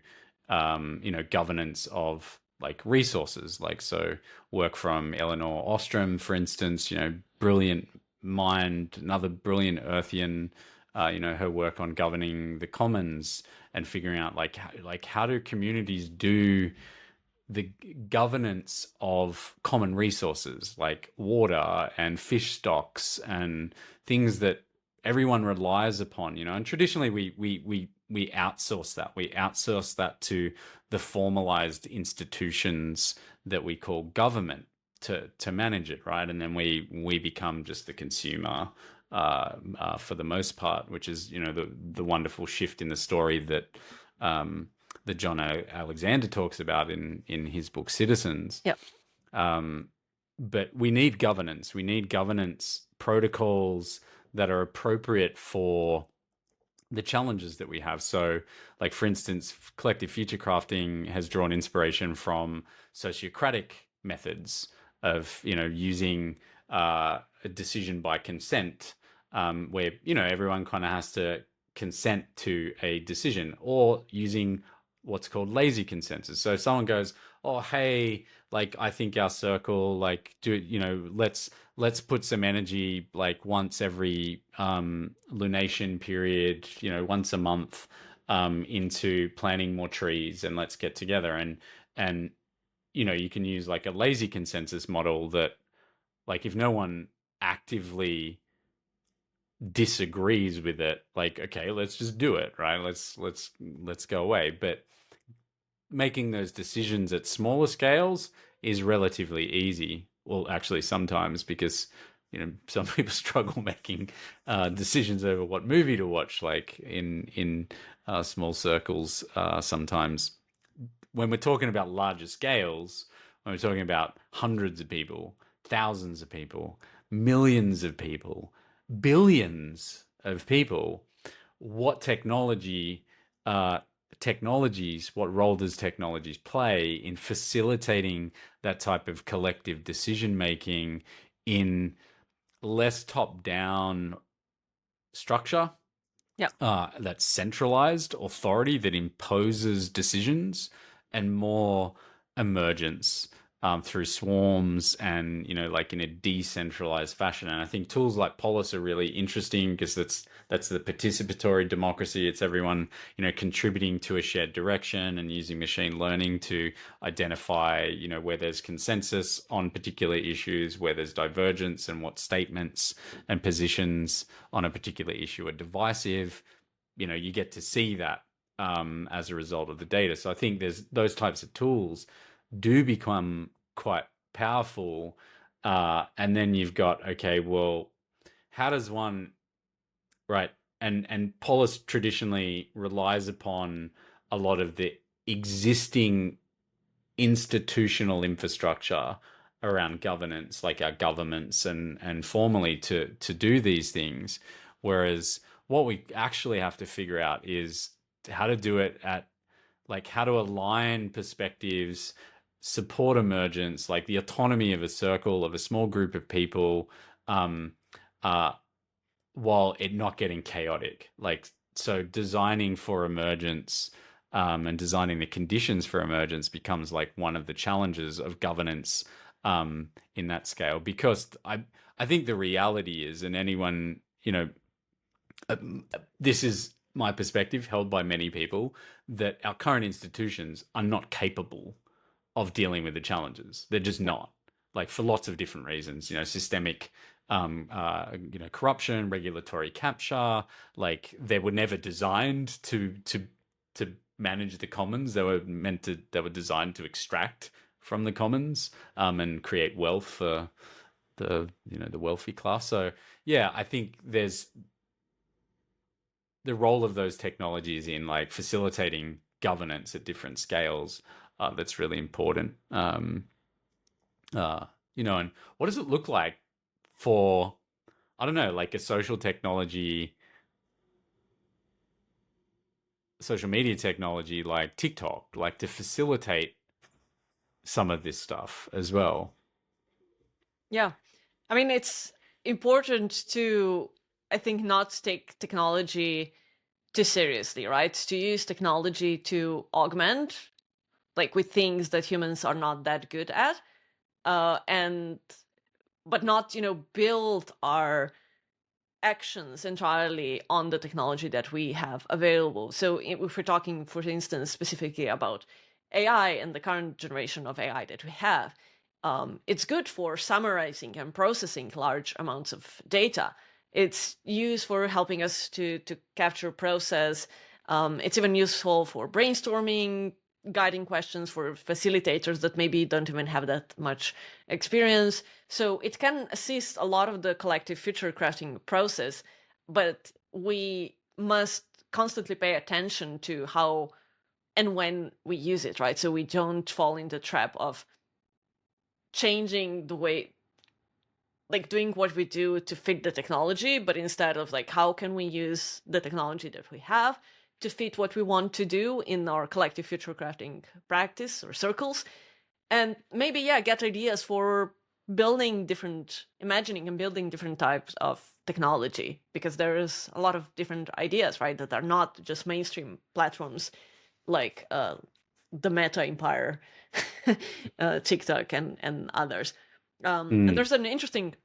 governance of like resources, so work from Eleanor Ostrom, for instance, brilliant mind, another brilliant Earthian, her work on governing the commons and figuring out how do communities do the governance of common resources like water and fish stocks and things that everyone relies upon, and traditionally we outsource that. We outsource that to the formalized institutions that we call government to manage it, right? And then we become just the consumer for the most part, which is, the wonderful shift in the story that that John Alexander talks about in his book Citizens. Yep. But we need governance. We need governance protocols that are appropriate for the challenges that we have. So, like, for instance, collective future crafting has drawn inspiration from sociocratic methods of, using a decision by consent, where, everyone kind of has to consent to a decision, or using what's called lazy consensus. So if someone goes, oh, hey, I think our circle, let's put some energy once every lunation period, once a month, into planting more trees, and let's get together. And you can use a lazy consensus model that, if no one actively disagrees with it, okay, let's just do it, right? Let's go away. But making those decisions at smaller scales is relatively easy. Well, actually, sometimes, because some people struggle making decisions over what movie to watch, in small circles. Sometimes, when we're talking about larger scales, when we're talking about hundreds of people, thousands of people, millions of people, billions of people, what what role does technologies play in facilitating that type of collective decision making in less top-down structure? Yeah. That's centralized authority that imposes decisions, and more emergence, through swarms and, like in a decentralized fashion. And I think tools like Polis are really interesting because that's the participatory democracy. It's everyone, contributing to a shared direction and using machine learning to identify, where there's consensus on particular issues, where there's divergence, and what statements and positions on a particular issue are divisive. You get to see that as a result of the data. So I think there's those types of tools do become quite powerful. And then you've got, okay, well, how does one, right? And Polis traditionally relies upon a lot of the existing institutional infrastructure around governance, like our governments and formally to do these things. Whereas what we actually have to figure out is how to do it at, like, how to align perspectives, support emergence, like the autonomy of a circle, of a small group of people, while it not getting chaotic. Like, so designing for emergence, and designing the conditions for emergence becomes like one of the challenges of governance in that scale. Because I think the reality is, and anyone, this is my perspective held by many people, that our current institutions are not capable of dealing with the challenges. They're just not, like, for lots of different reasons, systemic, corruption, regulatory capture. Like, they were never designed to manage the commons. They were designed to extract from the commons, and create wealth for the wealthy class. So yeah, I think there's the role of those technologies in, like, facilitating governance at different scales. That's really important. And what does it look like for, I don't know, like a social media technology like TikTok, like, to facilitate some of this stuff as well? Yeah. I mean, it's important to, I think, not take technology too seriously, right? To use technology to augment, like, with things that humans are not that good at, and but not, build our actions entirely on the technology that we have available. So if we're talking, for instance, specifically about AI and the current generation of AI that we have, it's good for summarizing and processing large amounts of data. It's used for helping us to capture, process. It's even useful for brainstorming, guiding questions for facilitators that maybe don't even have that much experience. So it can assist a lot of the collective future crafting process, but we must constantly pay attention to how and when we use it, right? So we don't fall in the trap of changing the way, like, doing what we do to fit the technology, but instead of, like, how can we use the technology that we have to fit what we want to do in our collective future crafting practice or circles, and maybe, yeah, get ideas for imagining and building different types of technology, because there is a lot of different ideas, right, that are not just mainstream platforms like the Meta empire, TikTok and others. And there's an interesting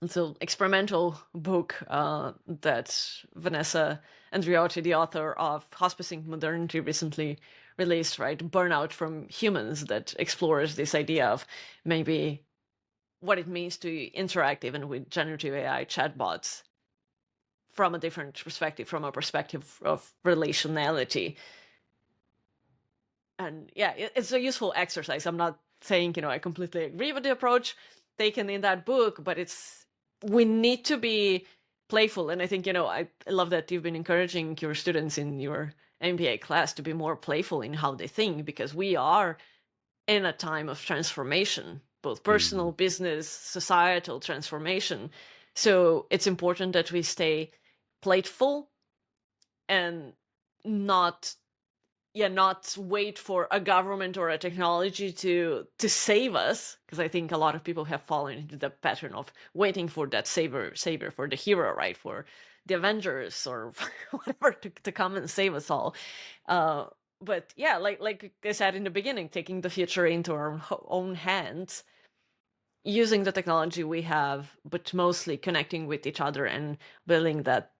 so experimental book that Vanessa Andreotti, the author of Hospicing Modernity, recently released, right? Burnout from Humans, that explores this idea of maybe what it means to interact even with generative AI chatbots from a different perspective, from a perspective of relationality. And yeah, it's a useful exercise. I'm not saying, I completely agree with the approach taken in that book, but we need to be playful. And I think, I love that you've been encouraging your students in your MBA class to be more playful in how they think, because we are in a time of transformation, both personal, business, societal transformation. So it's important that we stay playful and not wait for a government or a technology to save us, because I think a lot of people have fallen into the pattern of waiting for that savior for the hero, right, for the Avengers or whatever to come and save us all. But yeah, like I said in the beginning, taking the future into our own hands, using the technology we have, but mostly connecting with each other and building that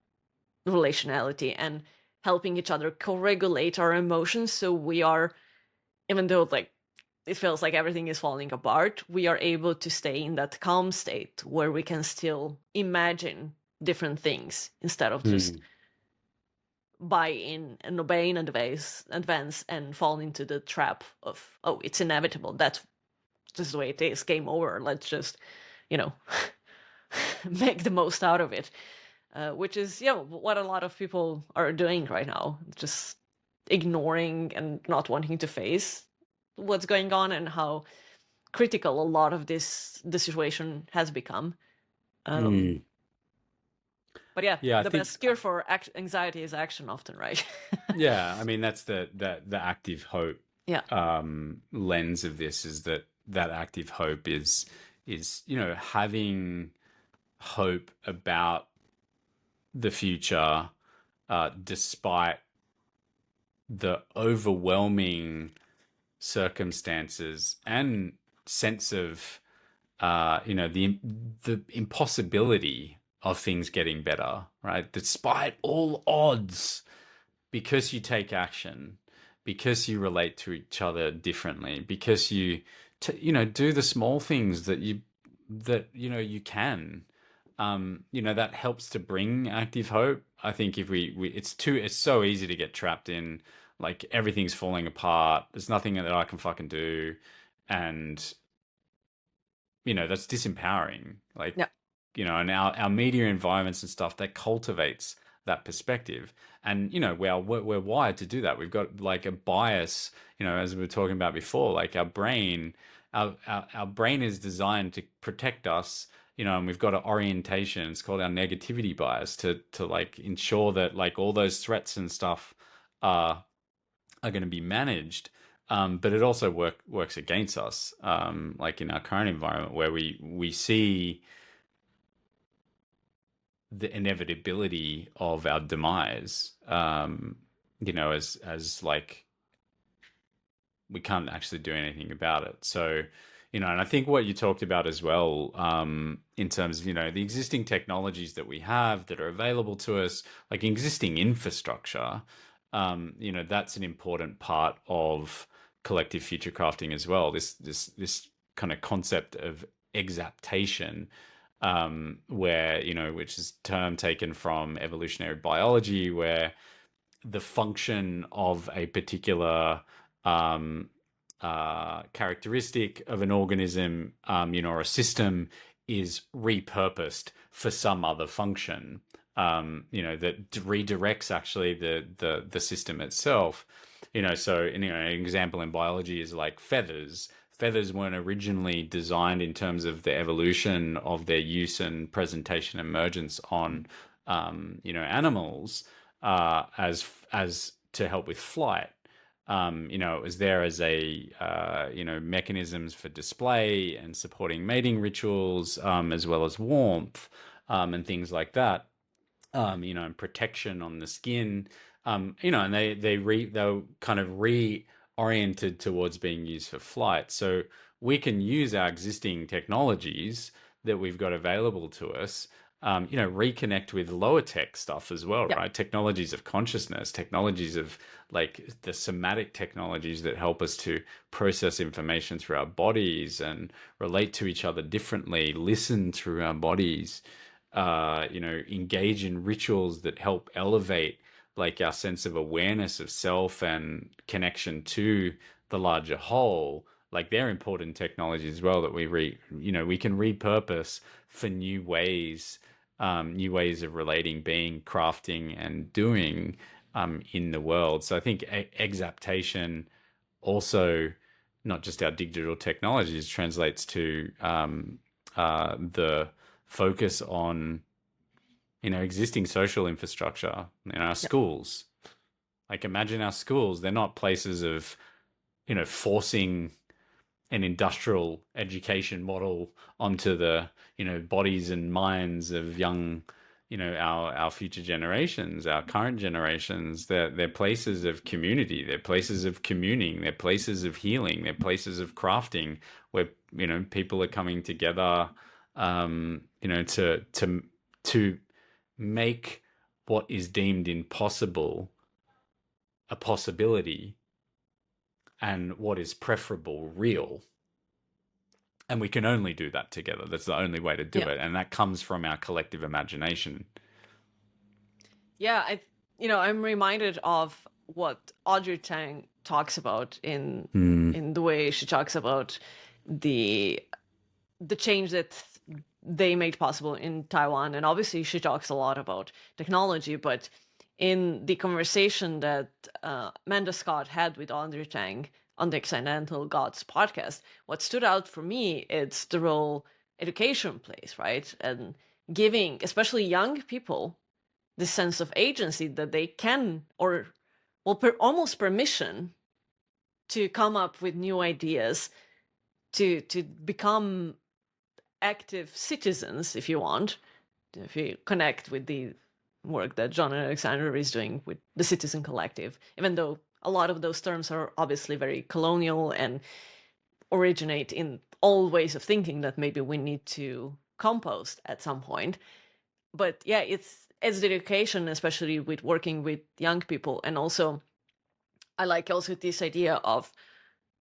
relationality and helping each other co-regulate our emotions, so we are, even though like it feels like everything is falling apart, we are able to stay in that calm state where we can still imagine different things instead of just Hmm. buy in and obey in advance and fall into the trap of, oh, it's inevitable, that's just the way it is, game over, let's just, you know, make the most out of it. Which is, what a lot of people are doing right now, just ignoring and not wanting to face what's going on and how critical a lot of the situation has become. Um, Hmm. but yeah, Yeah, I the think best cure for anxiety is action, often, right? yeah, I mean that's the active hope Yeah, lens of this is that active hope is having hope about the future despite the overwhelming circumstances and sense of the impossibility of things getting better, right? Despite all odds, because you take action, because you relate to each other differently, because you do the small things that you can. That helps to bring active hope. I think if it's so easy to get trapped in like everything's falling apart. There's nothing that I can fucking do, and that's disempowering. yeah, And our media environments and stuff that cultivates that perspective. And we're wired to do that. We've got like a bias, as we were talking about before, like our brain is designed to protect us. And we've got an orientation. It's called our negativity bias to like ensure that like all those threats and stuff are going to be managed. But it also works against us, like in our current environment where we see the inevitability of our demise. As like we can't actually do anything about it. So, and I think what you talked about as well, in terms of, the existing technologies that we have that are available to us, like existing infrastructure, that's an important part of collective future crafting as well. This kind of concept of exaptation, where, which is a term taken from evolutionary biology, where the function of a particular um, characteristic of an organism, or a system is repurposed for some other function, that redirects actually the system itself. So an example in biology is like feathers. Feathers weren't originally designed in terms of the evolution of their use and presentation emergence on, animals, as to help with flight. It was there as a mechanisms for display and supporting mating rituals, as well as warmth, and things like that. And protection on the skin. And they were kind of reoriented towards being used for flight. So we can use our existing technologies that we've got available to us, reconnect with lower tech stuff as well, yeah, right? Technologies of consciousness, technologies of like the somatic technologies that help us to process information through our bodies and relate to each other differently, listen through our bodies, engage in rituals that help elevate like our sense of awareness of self and connection to the larger whole. Like they're important technologies as well that we can repurpose for new ways of relating, being, crafting, and doing, in the world. So I think exaptation also, not just our digital technologies, translates to the focus on existing social infrastructure in our yeah, schools. Like imagine our schools, they're not places of forcing an industrial education model onto the bodies and minds of young our future generations, our current generations. They're places of community, they're places of communing, they're places of healing, they're places of crafting, where people are coming together, to make what is deemed impossible a possibility, and what is preferable real. And we can only do that together. That's the only way to do Yeah. it. And that comes from our collective imagination. Yeah, I'm reminded of what Audrey Tang talks about in the way she talks about the change that they made possible in Taiwan. And obviously, she talks a lot about technology, but in the conversation that Amanda Scott had with Audrey Tang on the Accidental Gods podcast, what stood out for me is the role education plays, right? And giving, especially young people, this sense of agency that they can, or almost permission to come up with new ideas, to become active citizens, if you want, if you connect with the work that John and Alexander is doing with the Citizen Collective, even though a lot of those terms are obviously very colonial and originate in old ways of thinking that maybe we need to compost at some point. But yeah, it's education, especially with working with young people. And also, I like also this idea of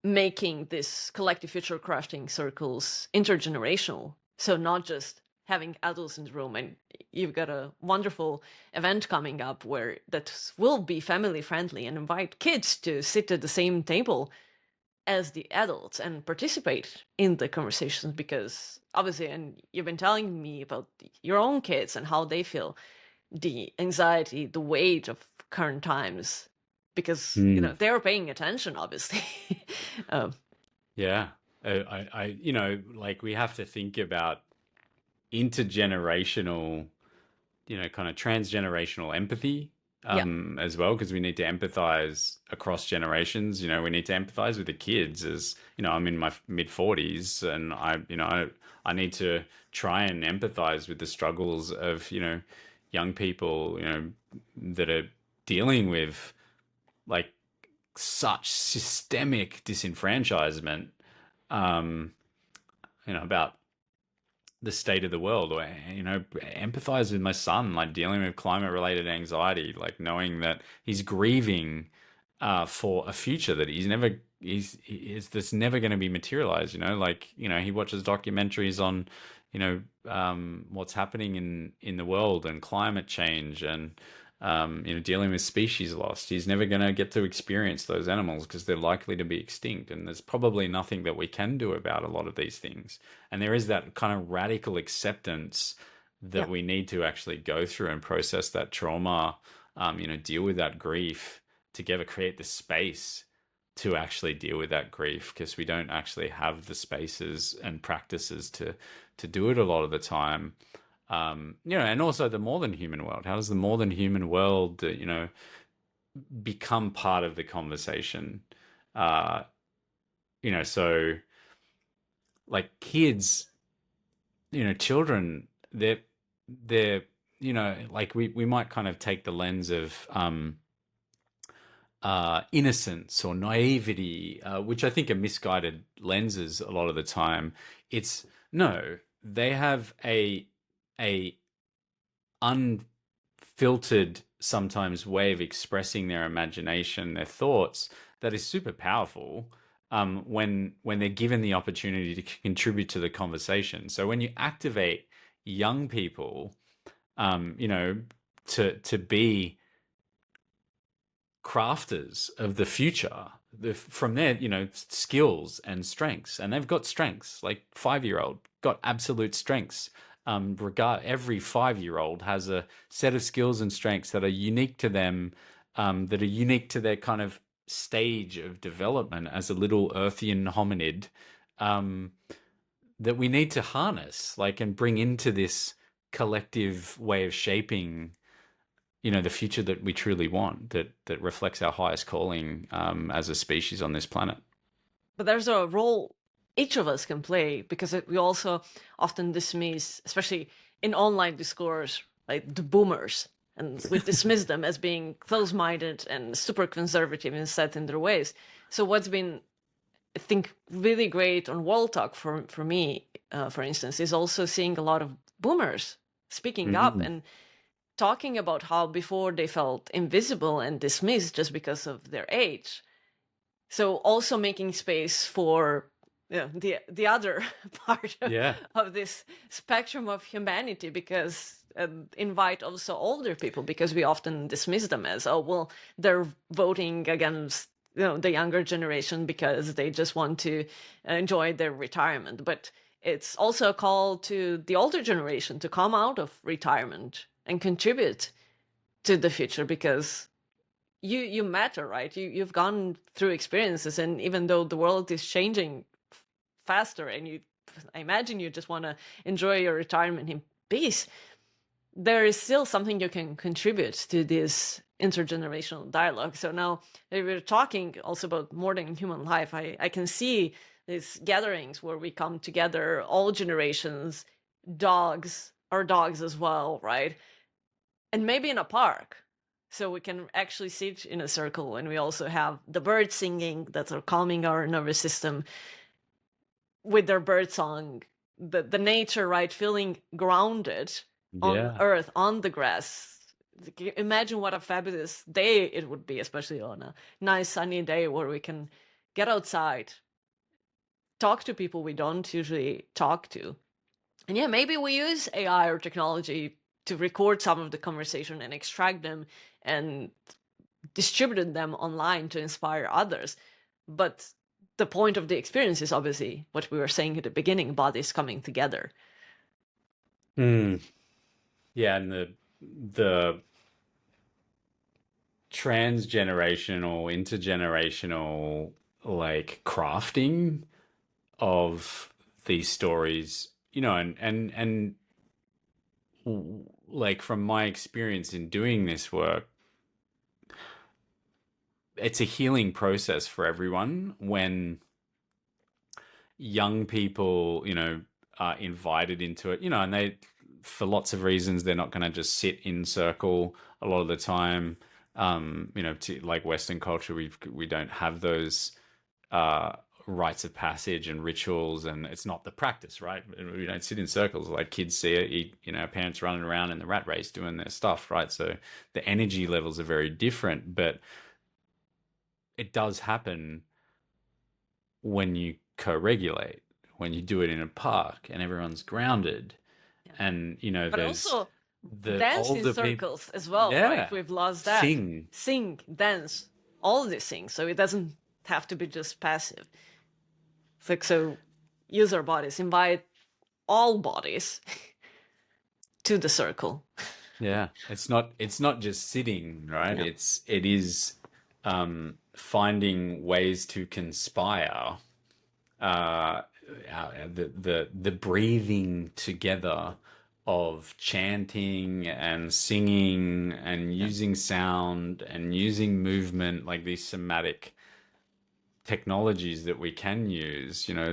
making this collective future crafting circles intergenerational. So not just having adults in the room, and you've got a wonderful event coming up where that will be family friendly and invite kids to sit at the same table as the adults and participate in the conversations, because obviously, and you've been telling me about your own kids and how they feel the anxiety, the weight of current times, because they're paying attention, obviously. um, Yeah. Like, we have to think about intergenerational, kind of transgenerational empathy, yeah, as well, because we need to empathize across generations. We need to empathize with the kids. As I'm in my mid 40s, and I need to try and empathize with the struggles of young people that are dealing with, like, such systemic disenfranchisement, um, about the state of the world. Or empathize with my son, like, dealing with climate related anxiety, like, knowing that he's grieving for a future that that's never going to be materialized. Like, he watches documentaries on what's happening in the world, and climate change, and dealing with species loss. He's never going to get to experience those animals because they're likely to be extinct. And there's probably nothing that we can do about a lot of these things. And there is that kind of radical acceptance yeah. that we need to actually go through and process that trauma, deal with that grief together, create the space to actually deal with that grief, because we don't actually have the spaces and practices to do it a lot of the time. And also the more than human world. How does the more than human world, become part of the conversation? So, like, kids, children, they're, like, we might kind of take the lens of innocence or naivety, which I think are misguided lenses a lot of the time. It's no, they have a unfiltered, sometimes, way of expressing their imagination, their thoughts, that is super powerful, when they're given the opportunity to contribute to the conversation. So when you activate young people, to be crafters of the future, from their skills and strengths, and they've got strengths. Like, 5-year-old got absolute strengths. Every 5-year-old has a set of skills and strengths that are unique to them, that are unique to their kind of stage of development as a little earthian hominid, that we need to harness, like, and bring into this collective way of shaping the future that we truly want, that reflects our highest calling, as a species on this planet. But there's a role each of us can play, because we also often dismiss, especially in online discourse, like the boomers, and we dismiss them as being close-minded and super conservative and set in their ways. So what's been, I think, really great on World Talk for me, for instance, is also seeing a lot of boomers speaking up Mm. and talking about how before they felt invisible and dismissed just because of their age. So also making space for, you know, the other part Yeah. of this spectrum of humanity, because invite also older people, because we often dismiss them as, oh well, they're voting against, you know, the younger generation because they just want to enjoy their retirement. But it's also a call to the older generation to come out of retirement and contribute to the future, because you matter, right? You've gone through experiences, and even though the world is changing faster, and I imagine you just want to enjoy your retirement in peace, there is still something you can contribute to this intergenerational dialogue. So now that we're talking also about more than human life, I can see these gatherings where we come together, all generations, dogs, our dogs as well, right? And maybe in a park, so we can actually sit in a circle, and we also have the birds singing that are calming our nervous system with their bird song, the nature, right, feeling grounded on Yeah. earth, on the grass. Imagine what a fabulous day it would be, especially on a nice sunny day where we can get outside, talk to people we don't usually talk to. And yeah, maybe we use AI or technology to record some of the conversation and extract them and distribute them online to inspire others. But the point of the experience is obviously what we were saying at the beginning, bodies coming together. Mm. Yeah, and the transgenerational, intergenerational like crafting of these stories, you know, like from my experience in doing this work, it's a healing process for everyone when young people, you know, are invited into it, you know, and they, for lots of reasons, they're not going to just sit in circle a lot of the time. You know, to, like Western culture, we don't have those uh, rites of passage and rituals, and it's not the practice, right? We don't sit in circles like kids see it, you know, parents running around in the rat race doing their stuff, right? So the energy levels are very different, but it does happen when you co-regulate, when you do it in a park and everyone's grounded, Yeah. and you know But there's also the dance in older people, circles as well, right? yeah, We've lost that. sing, Sing, dance, all of these things. So it doesn't have to be just passive. It's like, so use our bodies, invite all bodies to the circle. yeah. It's not just sitting, right? Yeah. It is finding ways to conspire, uh, the breathing together of chanting and singing and Yeah. using sound and using movement, like these somatic technologies that we can use, you know,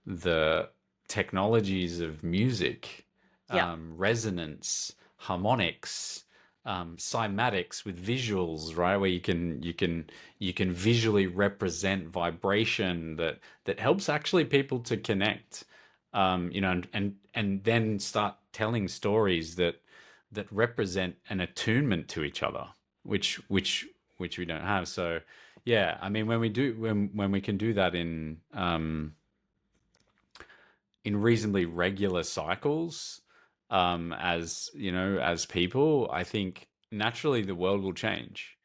the technologies of music, Yeah. resonance, harmonics, cymatics with visuals, right? Where you can visually represent vibration that helps actually people to connect, you know, and then start telling stories that represent an attunement to each other, which we don't have. So yeah, I mean, when we can do that in reasonably regular cycles, as you know, as people, I think naturally the world will change.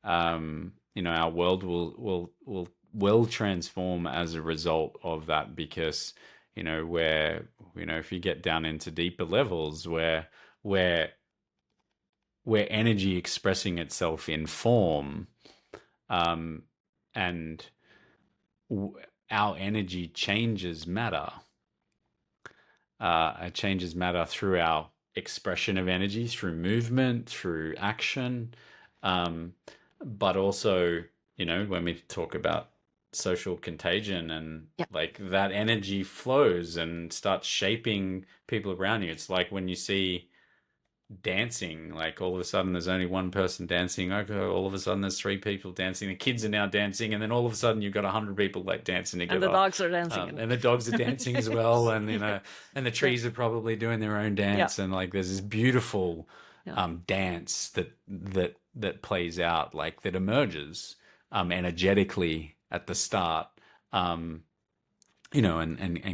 You know, our world will transform as a result of that, because you know, where you know, if you get down into deeper levels, where where energy expressing itself in form, um, and our energy changes matter. It changes matter through our expression of energy, through movement, through action, um, but also, you know, when we talk about social contagion, and Yeah. like that energy flows and starts shaping people around you. It's like when you see dancing. Like all of a sudden there's only one person dancing. Okay, all of a sudden there's three people dancing. The kids are now dancing, and then all of a sudden you've got 100 people like dancing And the together. dogs are dancing. And the dogs are dancing as well, and Yeah. and the Yeah. trees are probably doing their own Yeah. dance, and like there's this beautiful Yeah. dance that plays out, like that emerges energetically at the start, and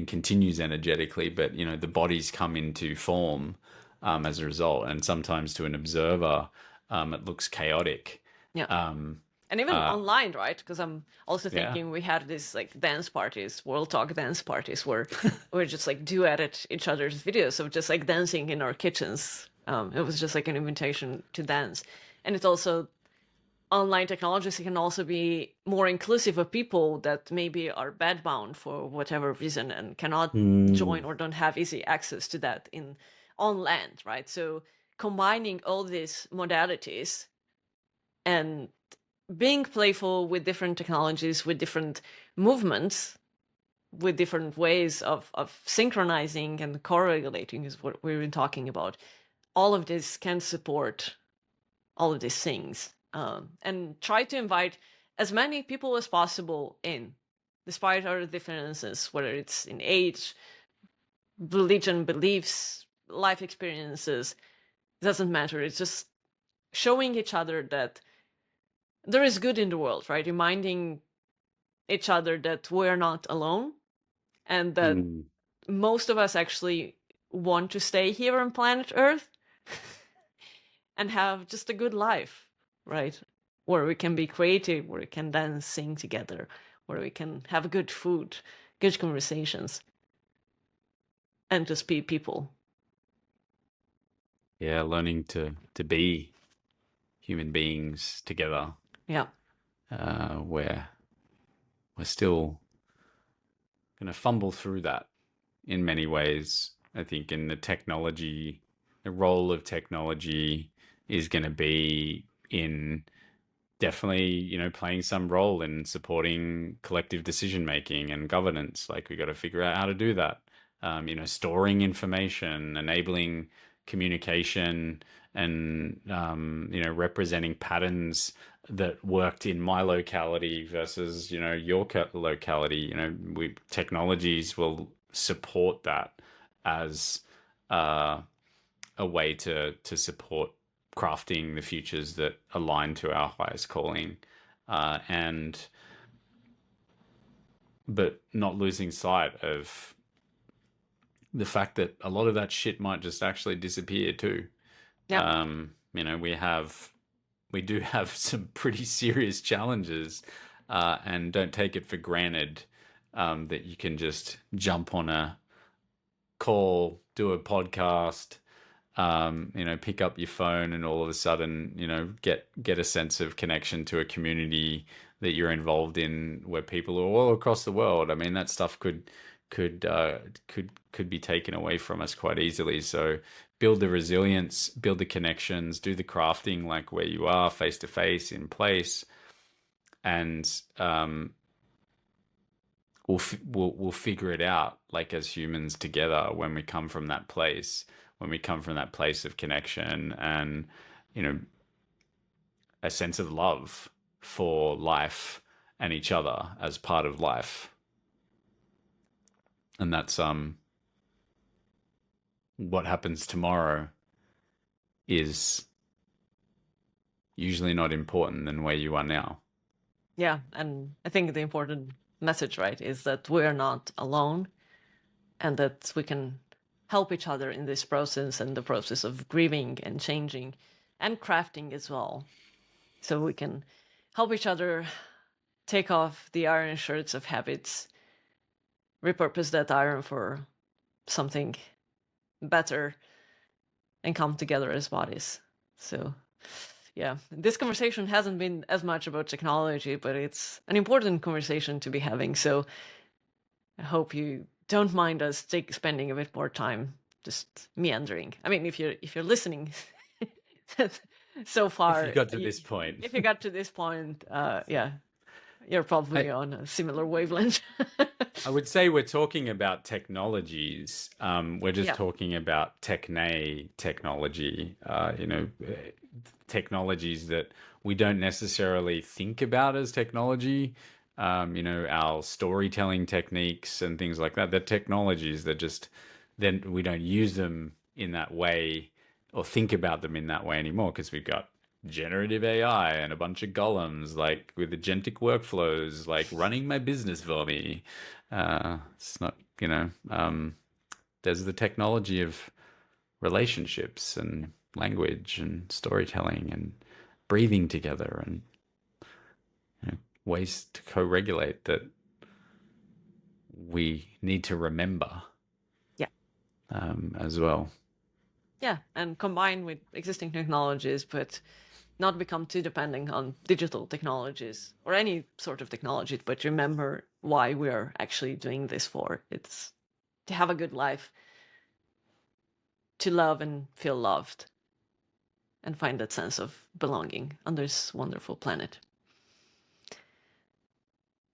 continues energetically, but the bodies come into form as a result, and sometimes to an observer, it looks chaotic. Yeah. Um, And even online, right? Because I'm also yeah. thinking we had these like dance parties, World Talk dance parties, where we just like do edit each other's videos of just like dancing in our kitchens. It was just like an invitation to dance. And it's also online technologies can also be more inclusive of people that maybe are bedbound for whatever reason and cannot join or don't have easy access to that on land, right? So combining all these modalities and being playful with different technologies, with different movements, with different ways of synchronizing and co-regulating is what we've been talking about. All of this can support all of these things, and try to invite as many people as possible in, despite our differences, whether it's in age, religion, beliefs, life experiences. It doesn't matter. It's just showing each other that there is good in the world, right? Reminding each other that we're not alone, and that most of us actually want to stay here on planet Earth and have just a good life, right? Where we can be creative, where we can dance, sing together, where we can have good food, good conversations, and just be people. Yeah, learning to be human beings together. Yeah. Where we're still going to fumble through that in many ways. I think in the role of technology is going to be in definitely, playing some role in supporting collective decision making and governance. Like we got to figure out how to do that. Storing information, enabling communication, and representing patterns that worked in my locality versus your locality. Technologies will support that as a way to support crafting the futures that align to our highest calling, and but not losing sight of the fact that a lot of that shit might just actually disappear too. Yeah. We do have some pretty serious challenges, and don't take it for granted that you can just jump on a call, do a podcast, pick up your phone, and all of a sudden, get a sense of connection to a community that you're involved in, where people are all across the world. I mean, that stuff could be taken away from us quite easily. So build the resilience, build the connections, do the crafting like where you are, face to face, in place, and we'll figure it out, like as humans together, when we come from that place, of connection and a sense of love for life and each other as part of life. And that's what happens tomorrow is usually not important than where you are now. Yeah. And I think the important message, right, is that we're not alone, and that we can help each other in this process, and the process of grieving and changing and crafting as well. So we can help each other take off the iron shirts of habits, repurpose that iron for something better, and come together as bodies. So, yeah, this conversation hasn't been as much about technology, but it's an important conversation to be having. So I hope you don't mind us spending a bit more time just meandering. I mean, if you're listening so far, If you got to this point, if you got to this point, yeah, You're probably on a similar wavelength. I would say we're talking about technologies. We're just Yeah. talking about technology, technologies that we don't necessarily think about as technology. Our storytelling techniques and things like that. They're technologies that just, then we don't use them in that way or think about them in that way anymore because we've got generative AI and a bunch of golems like with agentic workflows, like running my business for me. It's not, there's the technology of relationships and language and storytelling and breathing together and ways to co-regulate that we need to remember Yeah. as well. Yeah. And combine with existing technologies, but not become too dependent on digital technologies or any sort of technology, but remember why we're actually doing this for. It's to have a good life, to love and feel loved, and find that sense of belonging on this wonderful planet.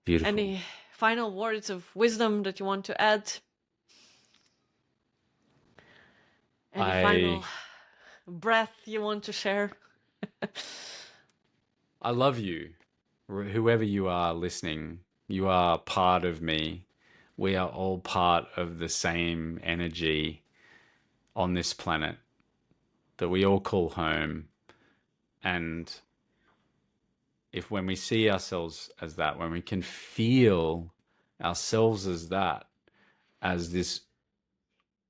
Beautiful. Any final words of wisdom that you want to add? Any final breath you want to share? I love you, whoever you are listening. You are part of me. We are all part of the same energy on this planet that we all call home. And if when we see ourselves as that, when we can feel ourselves as that, as this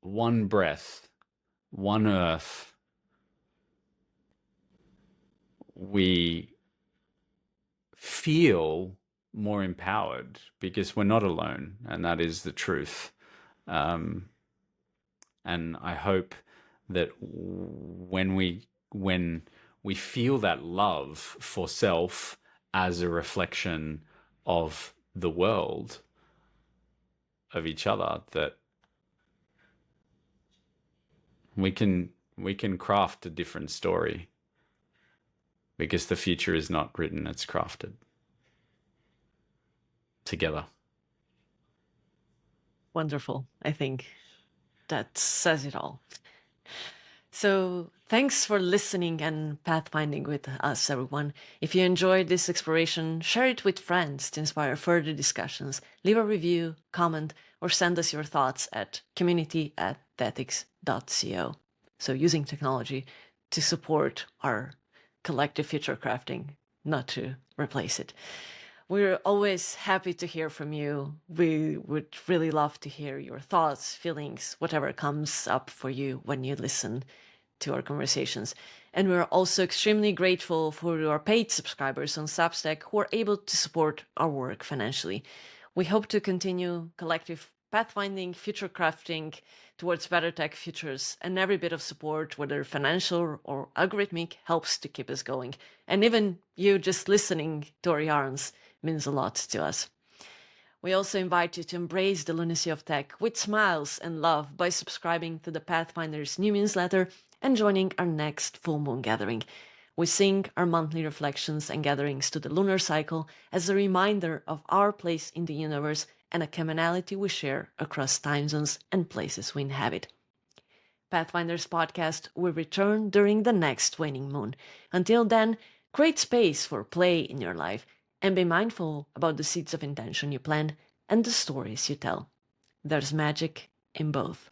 one breath, one earth, we feel more empowered because we're not alone, and that is the truth. And I hope that when we feel that love for self as a reflection of the world, of each other, that we can craft a different story, because the future is not written, it's crafted together. Wonderful. I think that says it all. So thanks for listening and pathfinding with us, everyone. If you enjoyed this exploration, share it with friends to inspire further discussions. Leave a review, comment, or send us your thoughts at community@ethics.co. So using technology to support our collective future crafting, not to replace it. We're always happy to hear from you. We would really love to hear your thoughts, feelings, whatever comes up for you when you listen to our conversations. And we're also extremely grateful for our paid subscribers on Substack who are able to support our work financially. We hope to continue collective pathfinding, future crafting towards better tech futures, and every bit of support, whether financial or algorithmic, helps to keep us going. And even you just listening to our yarns means a lot to us. We also invite you to embrace the lunacy of tech with smiles and love by subscribing to the Pathfinder's new newsletter and joining our next full moon gathering. We sync our monthly reflections and gatherings to the lunar cycle as a reminder of our place in the universe and a commonality we share across time zones and places we inhabit. Pathfinder's podcast will return during the next waning moon. Until then, create space for play in your life and be mindful about the seeds of intention you plant and the stories you tell. There's magic in both.